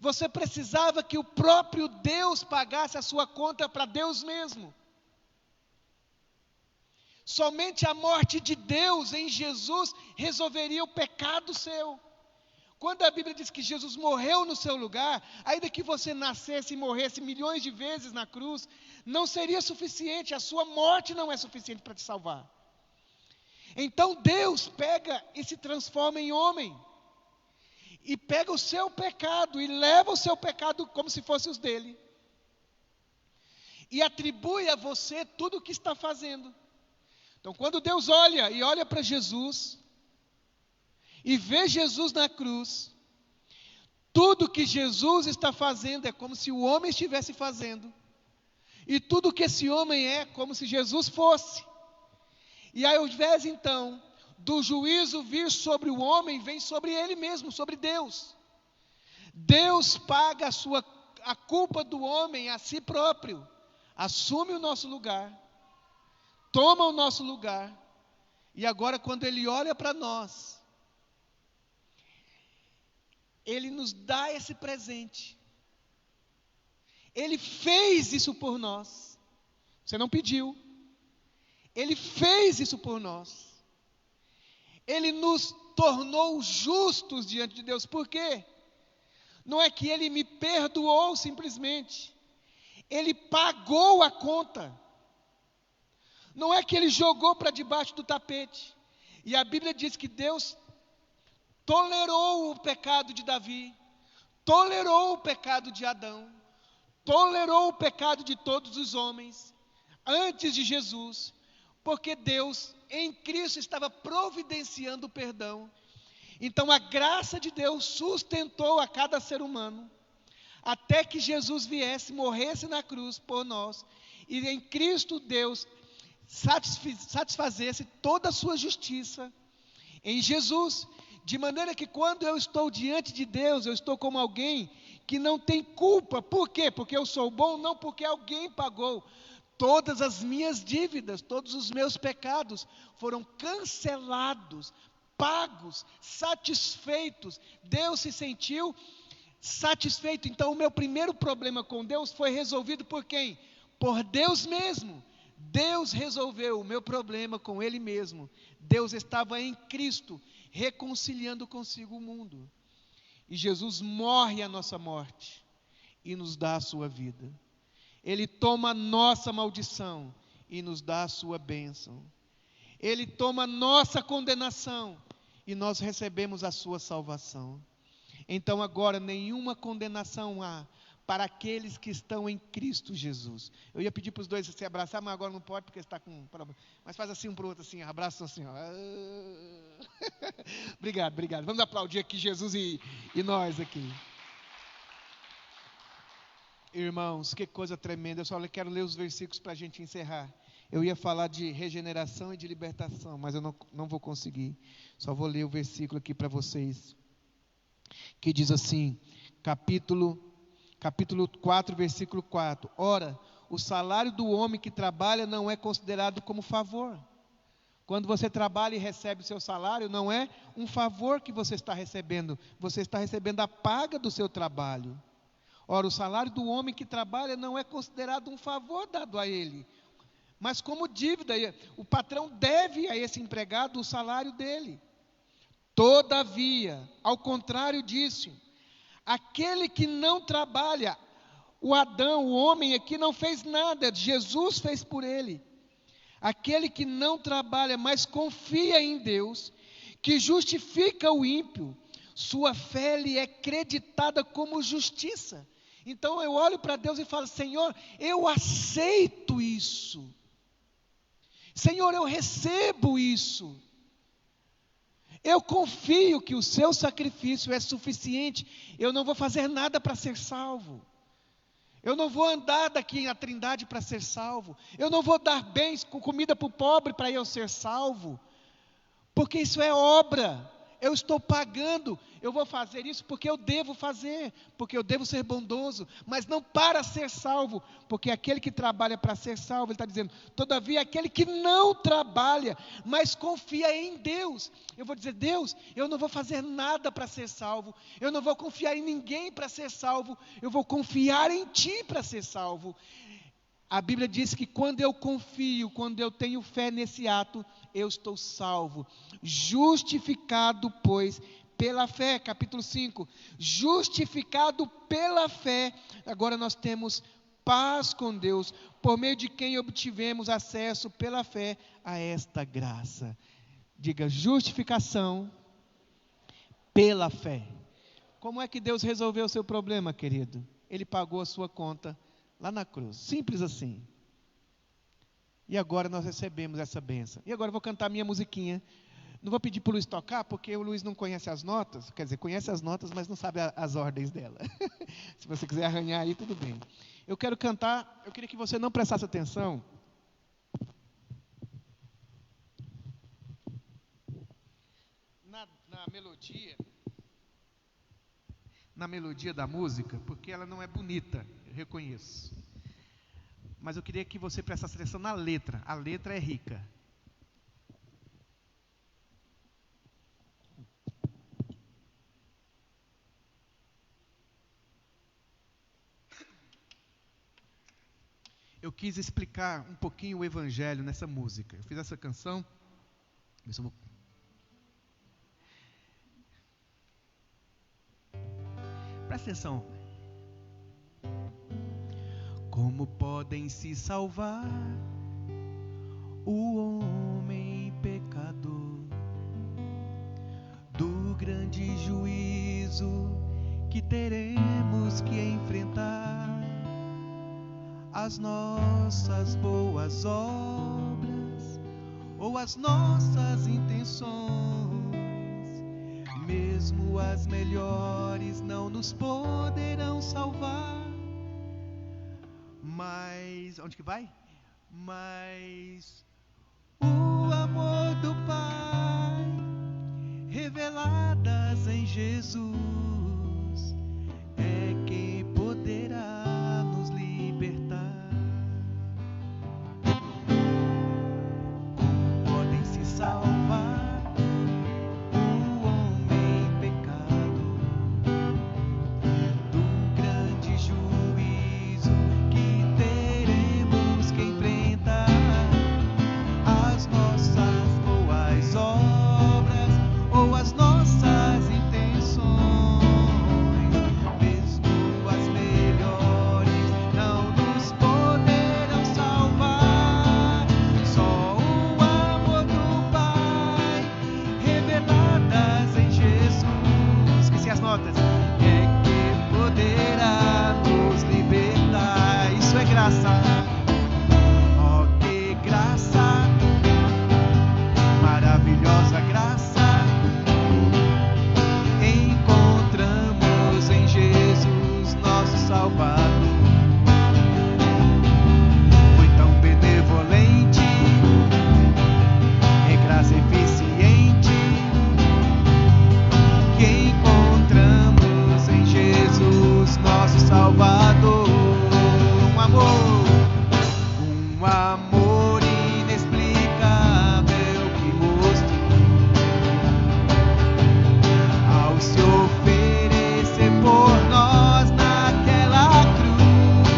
Você precisava que o próprio Deus pagasse a sua conta para Deus mesmo. Somente a morte de Deus em Jesus resolveria o pecado seu. Quando a Bíblia diz que Jesus morreu no seu lugar, ainda que você nascesse e morresse milhões de vezes na cruz, não seria suficiente, a sua morte não é suficiente para te salvar. Então Deus pega e se transforma em homem, e pega o seu pecado, e leva o seu pecado como se fosse os dele, e atribui a você tudo o que está fazendo. Então quando Deus olha para Jesus, e vê Jesus na cruz, tudo que Jesus está fazendo é como se o homem estivesse fazendo, e tudo que esse homem é como se Jesus fosse. E ao invés então do juízo vir sobre o homem, vem sobre ele mesmo, sobre Deus. Deus paga a culpa do homem a si próprio, assume o nosso lugar, toma o nosso lugar, e agora quando Ele olha para nós, Ele nos dá esse presente. Ele fez isso por nós. Você não pediu. Ele fez isso por nós. Ele nos tornou justos diante de Deus. Por quê? Não é que Ele me perdoou simplesmente. Ele pagou a conta. Não é que Ele jogou para debaixo do tapete. E a Bíblia diz que Deus tolerou o pecado de Davi, tolerou o pecado de Adão, tolerou o pecado de todos os homens, antes de Jesus, porque Deus, em Cristo, estava providenciando o perdão. Então a graça de Deus sustentou a cada ser humano. até que Jesus viesse, morresse na cruz por nós, e em Cristo Deus satisfazesse toda a sua justiça em Jesus, de maneira que quando eu estou diante de Deus, eu estou como alguém que não tem culpa. Por quê? Porque eu sou bom? Não, porque alguém pagou. Todas as minhas dívidas, todos os meus pecados foram cancelados, pagos, satisfeitos. Deus se sentiu satisfeito. Então o meu primeiro problema com Deus foi resolvido por quem? Por Deus mesmo. Deus resolveu o meu problema com Ele mesmo. Deus estava em Cristo, reconciliando consigo o mundo. E Jesus morre a nossa morte e nos dá a sua vida. Ele toma a nossa maldição e nos dá a sua bênção. Ele toma a nossa condenação e nós recebemos a sua salvação. Então agora nenhuma condenação há para aqueles que estão em Cristo Jesus. Eu ia pedir para os dois se abraçar, mas agora não pode porque está com problema. Mas faz assim um para o outro, assim, abraça assim. Ó. Obrigado. Vamos aplaudir aqui Jesus e nós aqui. Irmãos, que coisa tremenda. Eu só quero ler os versículos para a gente encerrar. Eu ia falar de regeneração e de libertação, mas eu não vou conseguir. Só vou ler o versículo aqui para vocês. Que diz assim, capítulo 4, versículo 4. Ora, o salário do homem que trabalha não é considerado como favor. Quando você trabalha e recebe o seu salário, não é um favor que você está recebendo a paga do seu trabalho. Ora, o salário do homem que trabalha não é considerado um favor dado a ele, mas como dívida. O patrão deve a esse empregado o salário dele. Todavia, ao contrário disso, aquele que não trabalha, o Adão, o homem aqui não fez nada, Jesus fez por ele. Aquele que não trabalha, mas confia em Deus, que justifica o ímpio, sua fé lhe é creditada como justiça. Então eu olho para Deus e falo: Senhor, eu aceito isso. Senhor, eu recebo isso. Eu confio que o seu sacrifício é suficiente. Eu não vou fazer nada para ser salvo. Eu não vou andar daqui na Trindade para ser salvo. Eu não vou dar bens com comida para o pobre para eu ser salvo. Porque isso é obra. Eu estou pagando. Eu vou fazer isso porque eu devo fazer. Porque eu devo ser bondoso. Mas não para ser salvo. Porque aquele que trabalha para ser salvo, ele está dizendo: todavia, aquele que não trabalha, mas confia em Deus. Eu vou dizer: Deus, eu não vou fazer nada para ser salvo. Eu não vou confiar em ninguém para ser salvo. Eu vou confiar em Ti para ser salvo. A Bíblia diz que quando eu confio, quando eu tenho fé nesse ato, eu estou salvo. Justificado, pois, pela fé. Capítulo 5. Justificado pela fé. Agora nós temos paz com Deus, por meio de quem obtivemos acesso pela fé a esta graça. Diga: justificação pela fé. Como é que Deus resolveu o seu problema, querido? Ele pagou a sua conta lá na cruz, simples assim. E agora nós recebemos essa bênção. E agora eu vou cantar minha musiquinha. Não vou pedir para o Luiz tocar, porque o Luiz não conhece as notas. Quer dizer, conhece as notas, mas não sabe as ordens dela. Se você quiser arranhar aí, tudo bem. Eu quero cantar, eu queria que você não prestasse atenção. Na melodia da música, porque ela não é bonita, eu reconheço. Mas eu queria que você prestasse atenção na letra. A letra é rica. Eu quis explicar um pouquinho o Evangelho nessa música. Eu fiz essa canção. Presta atenção. Como podem se salvar o homem pecador do grande juízo que teremos que enfrentar? As nossas boas obras ou as nossas intenções, mesmo mesmo as melhores não nos poderão salvar. Mas, onde que vai? Mas o amor do Pai, reveladas em Jesus, é quem poderá nos libertar. Como podem se salvar o homem pecado do grande juízo que teremos que enfrentar? As nossas boas obras ou as nossas intenções, mesmo as melhores, não nos poderão salvar. Só o amor do Pai, reveladas em Jesus, esqueci as notas, é que poderá nos libertar. Isso é graça. Oh, que graça, maravilhosa graça, encontramos em Jesus, nosso Salvador. Foi tão benevolente, é graça eficiente, que encontramos em Jesus, nosso Salvador. Um amor inexplicável que mostrou ao se oferecer por nós naquela cruz.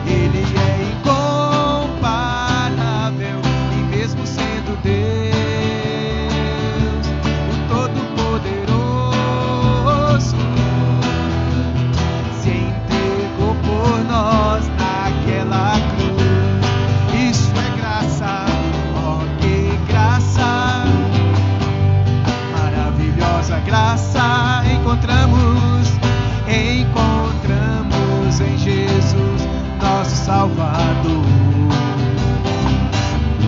Ele é incomparável e mesmo sendo Deus, o Todo-Poderoso, se entregou por nós naquela cruz. Isso é graça, oh que graça, maravilhosa graça, encontramos em Jesus, nosso Salvador.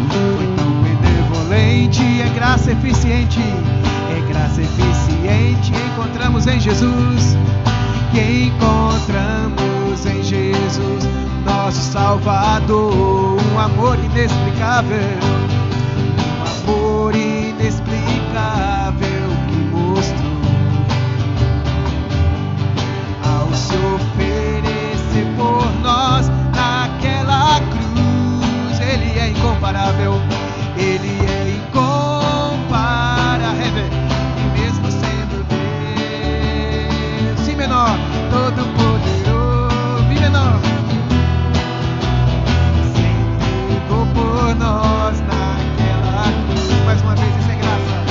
Foi tão benevolente, é graça eficiente, encontramos em Jesus, que encontramos em Jesus, nosso Salvador. Um amor inexplicável que mostrou ao se oferecer por nós naquela cruz. Ele é incomparável, ele é incomparável, e mesmo sendo Deus, si menor, todo poderoso, mi menor, se entregou por nós naquela cruz. Mais uma vez, isso é graça.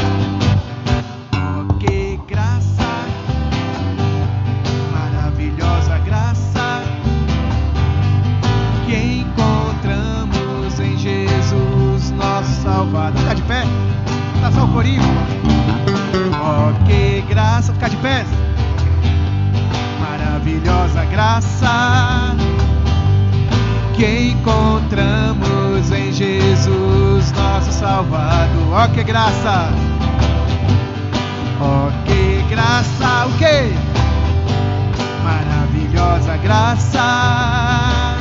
Oh, que graça, maravilhosa graça, que encontramos em Jesus, nosso Salvador. Ficar de pé, dá só o corinho. Oh, que graça, ficar de pé. Maravilhosa graça, que encontramos em Jesus, nosso Salvador. Oh, que graça, oh, que graça, o que? Maravilhosa graça,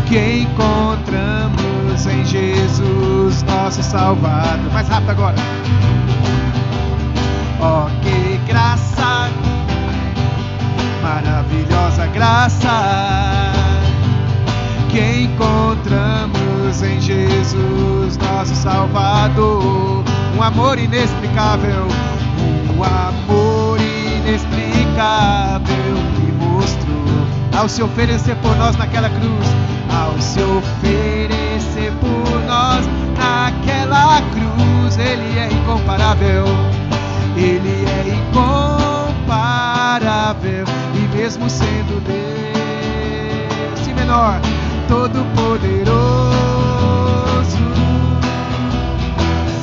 que encontramos em Jesus, nosso Salvador. Mais rápido agora. Oh, que graça, maravilhosa graça, que encontramos em Jesus, nosso Salvador. Um amor inexplicável que mostrou ao se oferecer por nós naquela cruz, ao se oferecer por nós naquela cruz. Ele é incomparável, ele é incomparável, e mesmo sendo Deus, si menor, todo poderoso,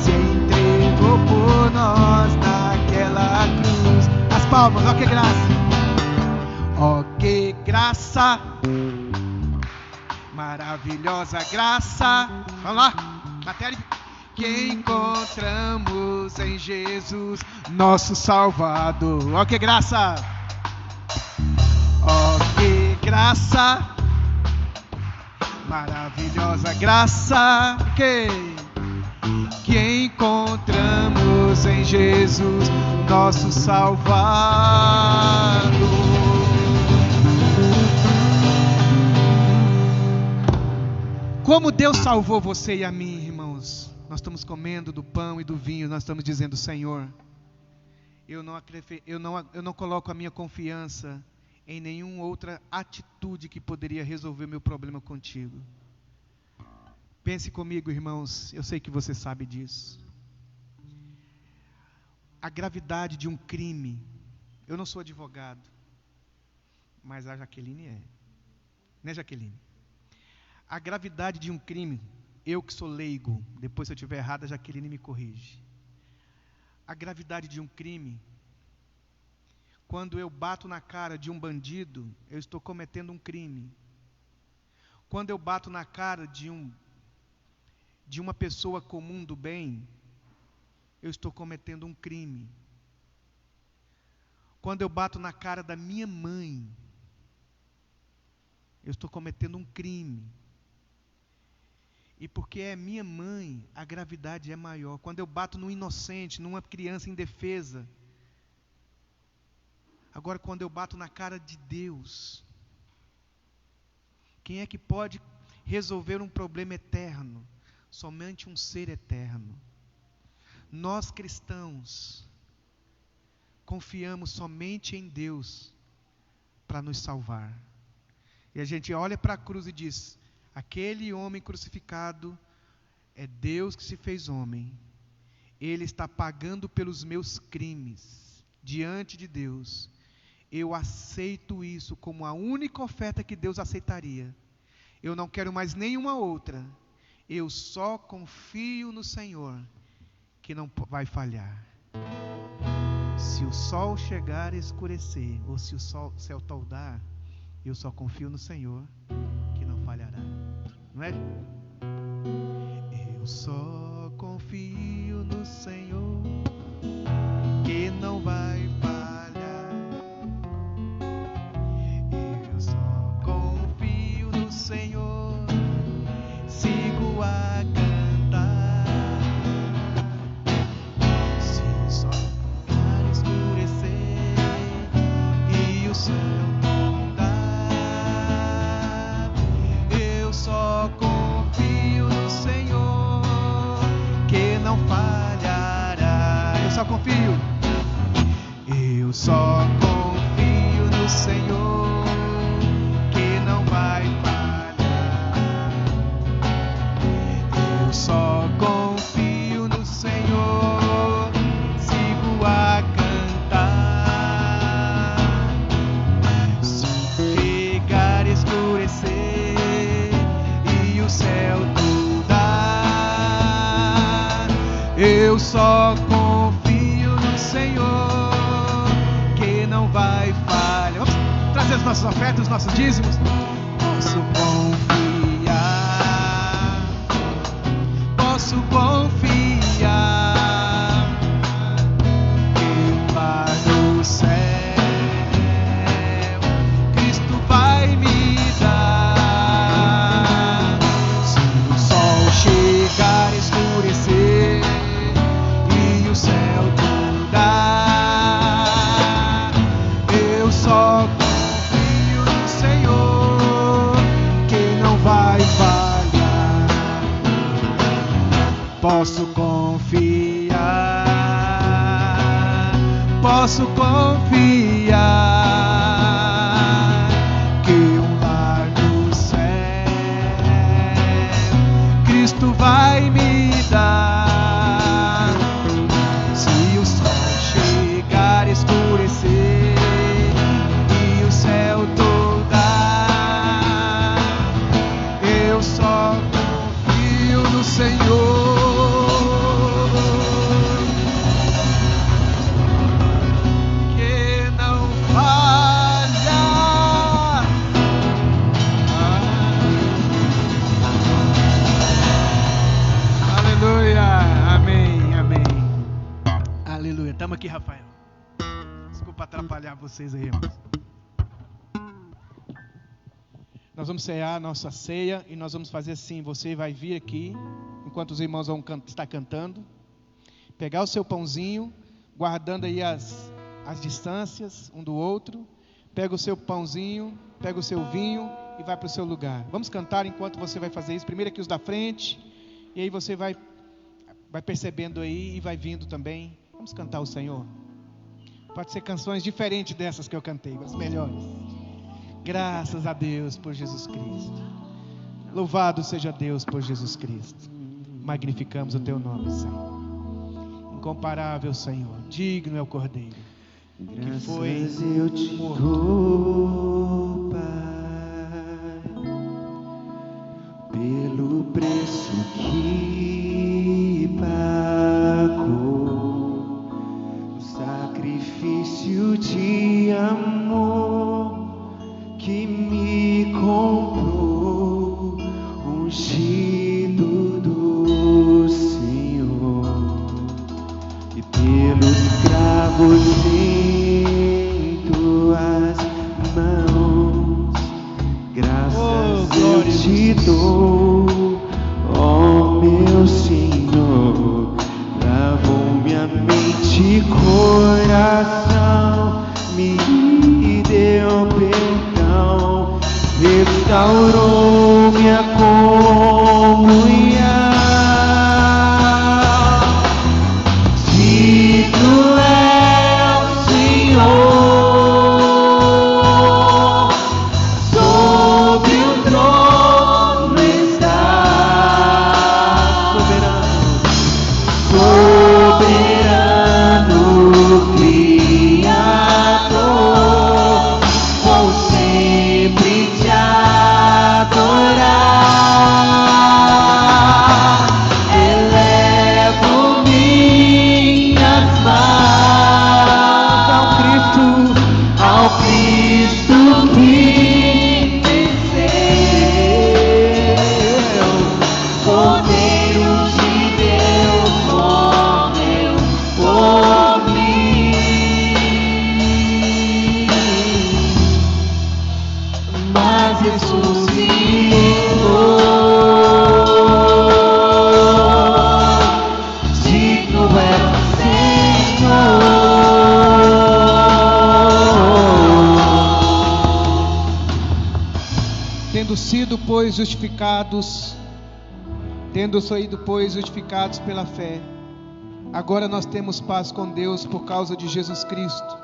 se entregou por nós naquela cruz. As palmas, ó que graça, ó que graça, maravilhosa graça. Vamos lá, bateria. Que encontramos em Jesus, nosso Salvador. Ó que graça! Ó que graça! Maravilhosa graça que encontramos em Jesus, nosso Salvador. Como Deus salvou você e a mim, irmãos? Nós estamos comendo do pão e do vinho, nós estamos dizendo: Senhor, eu não coloco a minha confiança em nenhuma outra atitude que poderia resolver o meu problema contigo. Pense comigo, irmãos, eu sei que você sabe disso. A gravidade de um crime, eu não sou advogado, mas a Jaqueline é. Né, Jaqueline? A gravidade de um crime, eu que sou leigo, depois se eu estiver errado, a Jaqueline me corrige. A gravidade de um crime, quando eu bato na cara de um bandido, eu estou cometendo um crime. Quando eu bato na cara de uma pessoa comum do bem, eu estou cometendo um crime. Quando eu bato na cara da minha mãe, eu estou cometendo um crime. E porque é minha mãe, a gravidade é maior. Quando eu bato num inocente, numa criança indefesa. Agora, quando eu bato na cara de Deus, quem é que pode resolver um problema eterno? Somente um ser eterno. Nós cristãos confiamos somente em Deus para nos salvar. E a gente olha para a cruz e diz: aquele homem crucificado é Deus que se fez homem. Ele está pagando pelos meus crimes diante de Deus. Eu aceito isso como a única oferta que Deus aceitaria. Eu não quero mais nenhuma outra. Eu só confio no Senhor, que não vai falhar. Se o sol chegar a escurecer, ou se o céu toldar, eu só confio no Senhor, que não falhará. Não é? Eu só confio no Senhor, que não vai falhar. Eu só confio no Senhor, sigo a cantar. Se o sol chegar a escurecer e o céu toldar, eu só confio no Senhor, que não falhará. Eu só confio. Eu só confio no Senhor, que não vai falhar. Eu só confio no Senhor, sigo a cantar. Se chegar a escurecer e o céu toldar, eu só confio no Senhor, que não vai falhar. Vamos trazer as nossas ofertas, os nossos dízimos. Posso confiar, posso confiar, que lá no céu Cristo vai me dar. Se o sol chegar a escurecer e o céu toldar, eu só confio no Senhor, que não vai falhar. Posso confiar, posso confiar, que um lar no céu Cristo vai me dar. Se o sol chegar a escurecer e o céu toldar, eu só confio no Senhor, que não falhará. aqui, Rafael. Desculpa atrapalhar vocês aí, irmãos. Nós vamos cear a nossa ceia e nós vamos fazer assim. Você vai vir aqui, enquanto os irmãos vão estar cantando, pegar o seu pãozinho, guardando aí as distâncias um do outro. Pega o seu pãozinho, pega o seu vinho e vai para o seu lugar. Vamos cantar enquanto você vai fazer isso. Primeiro aqui os da frente, e aí você vai percebendo aí e vai vindo também. Vamos cantar o Senhor. Pode ser canções diferentes dessas que eu cantei, mas melhores. Graças a Deus por Jesus Cristo. Louvado seja Deus por Jesus Cristo. Magnificamos o teu nome, Senhor. Incomparável, Senhor. Digno é o Cordeiro que foi eu te morto. dou, Pai, pelo preço que pagou, o sacrifício de amor que me comprou, ungido do Senhor, e pelos cravos em tuas mãos, graças eu te dou, ó meu Senhor. Lavou minha mente e coração, me deu perdão, restaurou minha comunhão. Digno é o Senhor, sobre o trono está soberano, Criador. Vou sempre te adorar, elevo minhas mãos ao Cristo que venceu, Cordeiro de Deus morreu por mim, mas ressuscitou. Digno é o Senhor. Tendo sido, pois, justificados pela fé, agora nós temos paz com Deus por causa de Jesus Cristo.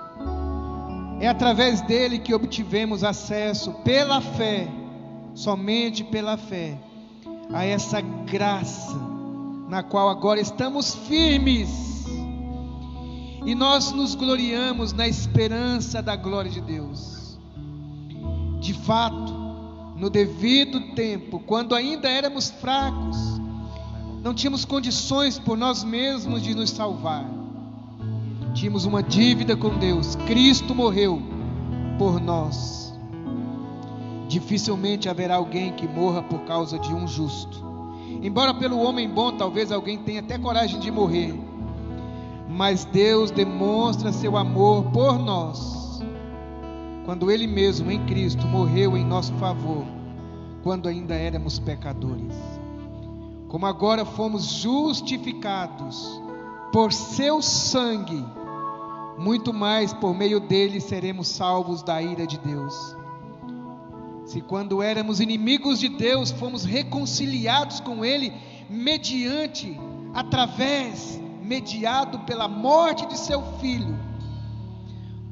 É através dele que obtivemos acesso pela fé, somente pela fé, a essa graça na qual agora estamos firmes, e nós nos gloriamos na esperança da glória de Deus. De fato, no devido tempo, quando ainda éramos fracos, não tínhamos condições por nós mesmos de nos salvar, tínhamos uma dívida com Deus. Cristo morreu por nós. Dificilmente haverá alguém que morra por causa de um justo, embora pelo homem bom talvez alguém tenha até coragem de morrer, mas Deus demonstra seu amor por nós quando Ele mesmo em Cristo morreu em nosso favor, quando ainda éramos pecadores. Como agora fomos justificados por seu sangue, muito mais por meio dele seremos salvos da ira de Deus. Se quando éramos inimigos de Deus, fomos reconciliados com Ele mediado pela morte de seu Filho,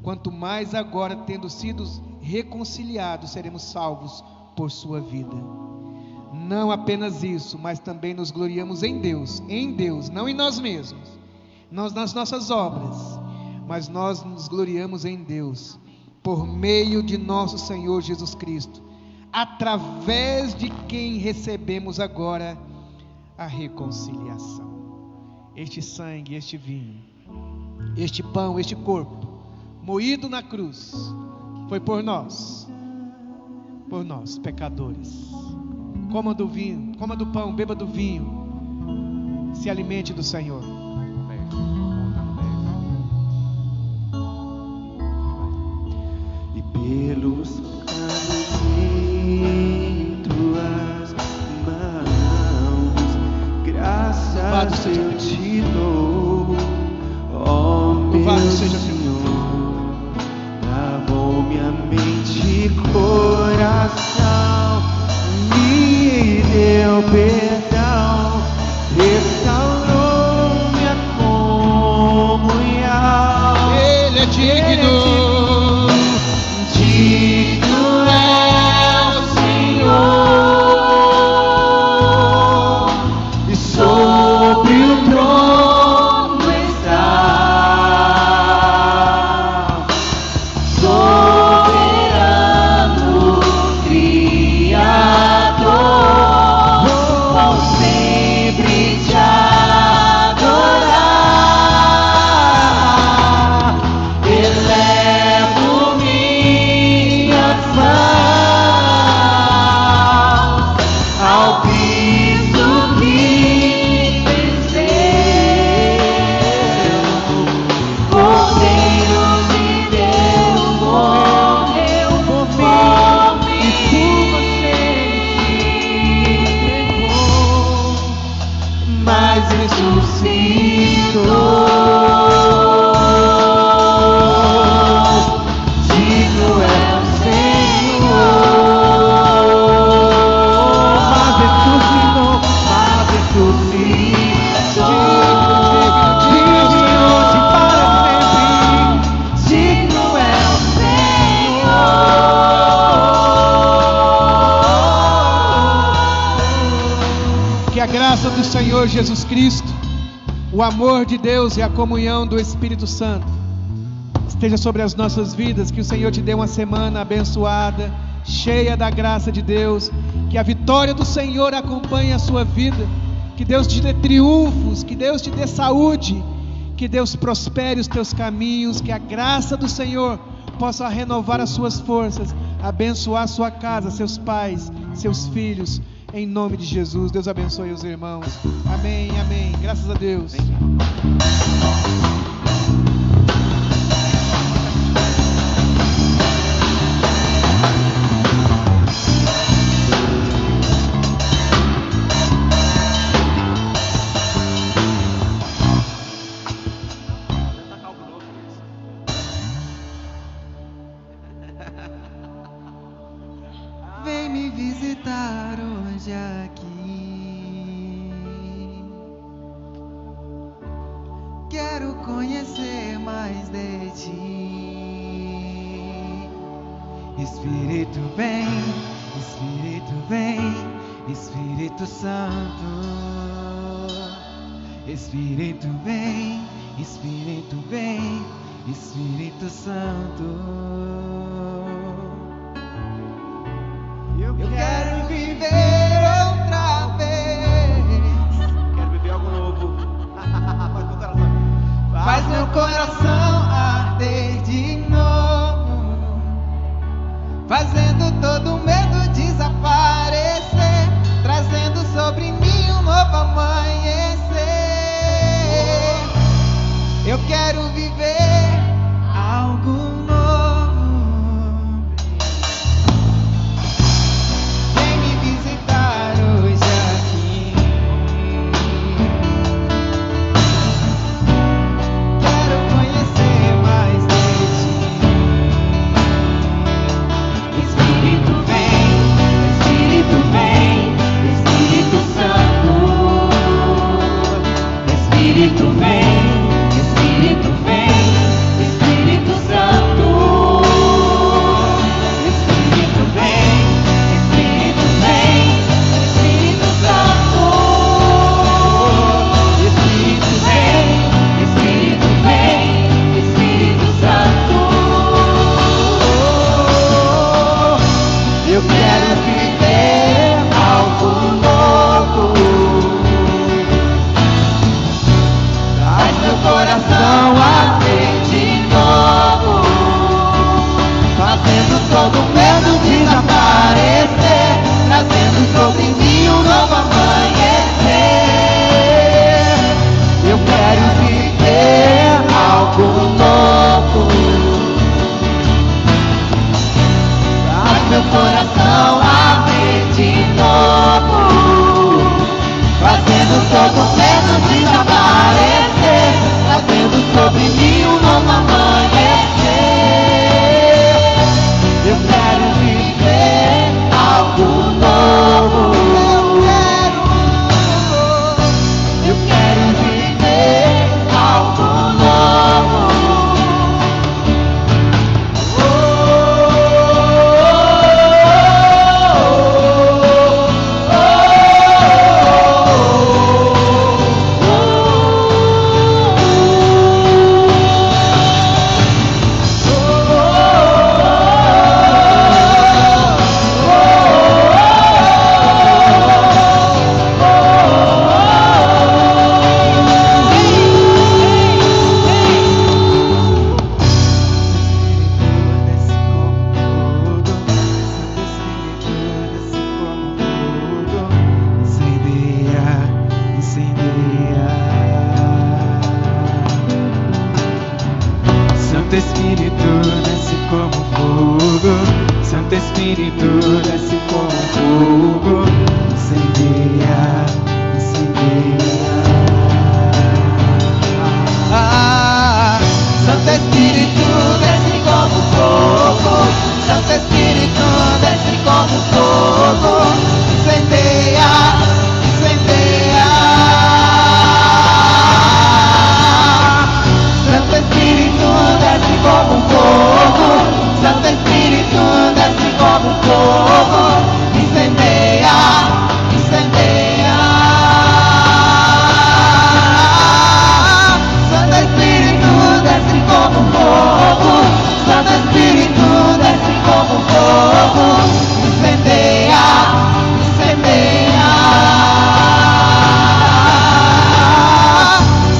quanto mais agora, tendo sido reconciliados, seremos salvos por sua vida. Não apenas isso, mas também nos gloriamos em Deus, não em nós mesmos, não nas nossas obras, mas nós nos gloriamos em Deus, por meio de nosso Senhor Jesus Cristo, através de quem recebemos agora a reconciliação. Este sangue, este vinho, este pão, este corpo, moído na cruz, foi por nós, pecadores. Coma do vinho, coma do pão, beba do vinho, se alimente do Senhor. Louvado seja eu te dou, ó Louvado meu seja Senhor. Lavou minha mente e coração, me deu perdão, restaurou minha comunhão. Ele é digno. Digno é o Senhor, e sobre o trono está, soberano Criador, vou sempre te adorar. Elevo minhas mãos ao Cristo que venceu, Cordeiro de Deus morreu por mim, e por você entregou, mas ressuscitou. Digno é o Senhor, mas ressuscitou, digno de para sempre. Digno é o Senhor. Que a graça do Senhor Jesus Cristo, o amor de Deus e a comunhão do Espírito Santo esteja sobre as nossas vidas. Que o Senhor te dê uma semana abençoada, cheia da graça de Deus. Que a vitória do Senhor acompanhe a sua vida. Que Deus te dê triunfos, que Deus te dê saúde, que Deus prospere os teus caminhos. Que a graça do Senhor possa renovar as suas forças, abençoar a sua casa, seus pais, seus filhos, em nome de Jesus. Deus abençoe os irmãos. Amém, amém. Graças a Deus. Vem me visitar hoje aqui. Quero conhecer mais de ti. Espírito vem, Espírito Santo. Espírito vem, Espírito Santo. Eu quero viver outra vez. Quero beber algo novo. Faz meu coração arder de novo, fazendo todo medo desaparecer, trazendo sobre mim um novo amanhecer. Eu quero viver algo novo. Vem me visitar hoje aqui. Quero conhecer mais de ti. Espírito vem, Espírito Santo. Espírito vem, Espírito Santo. Espírito vem, Espírito Santo. Espírito vem, Espírito Santo. Eu quero viver algo novo. Faz meu Espírito, desce como fogo. Santo Espírito, desce como fogo. Incendeia, incendeia. Santo Espírito, desce como fogo. Santo Espírito, desce como fogo. Incendeia, incendeia. Santo Espírito, desce como fogo. Santo Espírito, desce como fogo. Incendeia, incendeia. Santo Espírito, desce como fogo. Santo Espírito, desce como fogo. Incendeia, incendeia.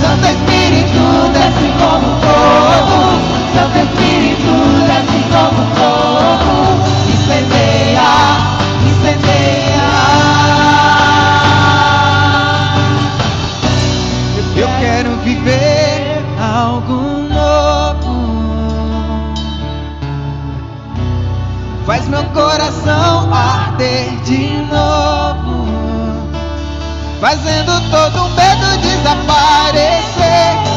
Santo Espírito, desce como fogo. Santo Espírito, desce como fogo. Incendeia, incendeia. Eu quero viver algo novo. Faz meu coração arder de novo, fazendo todo o medo desaparecer.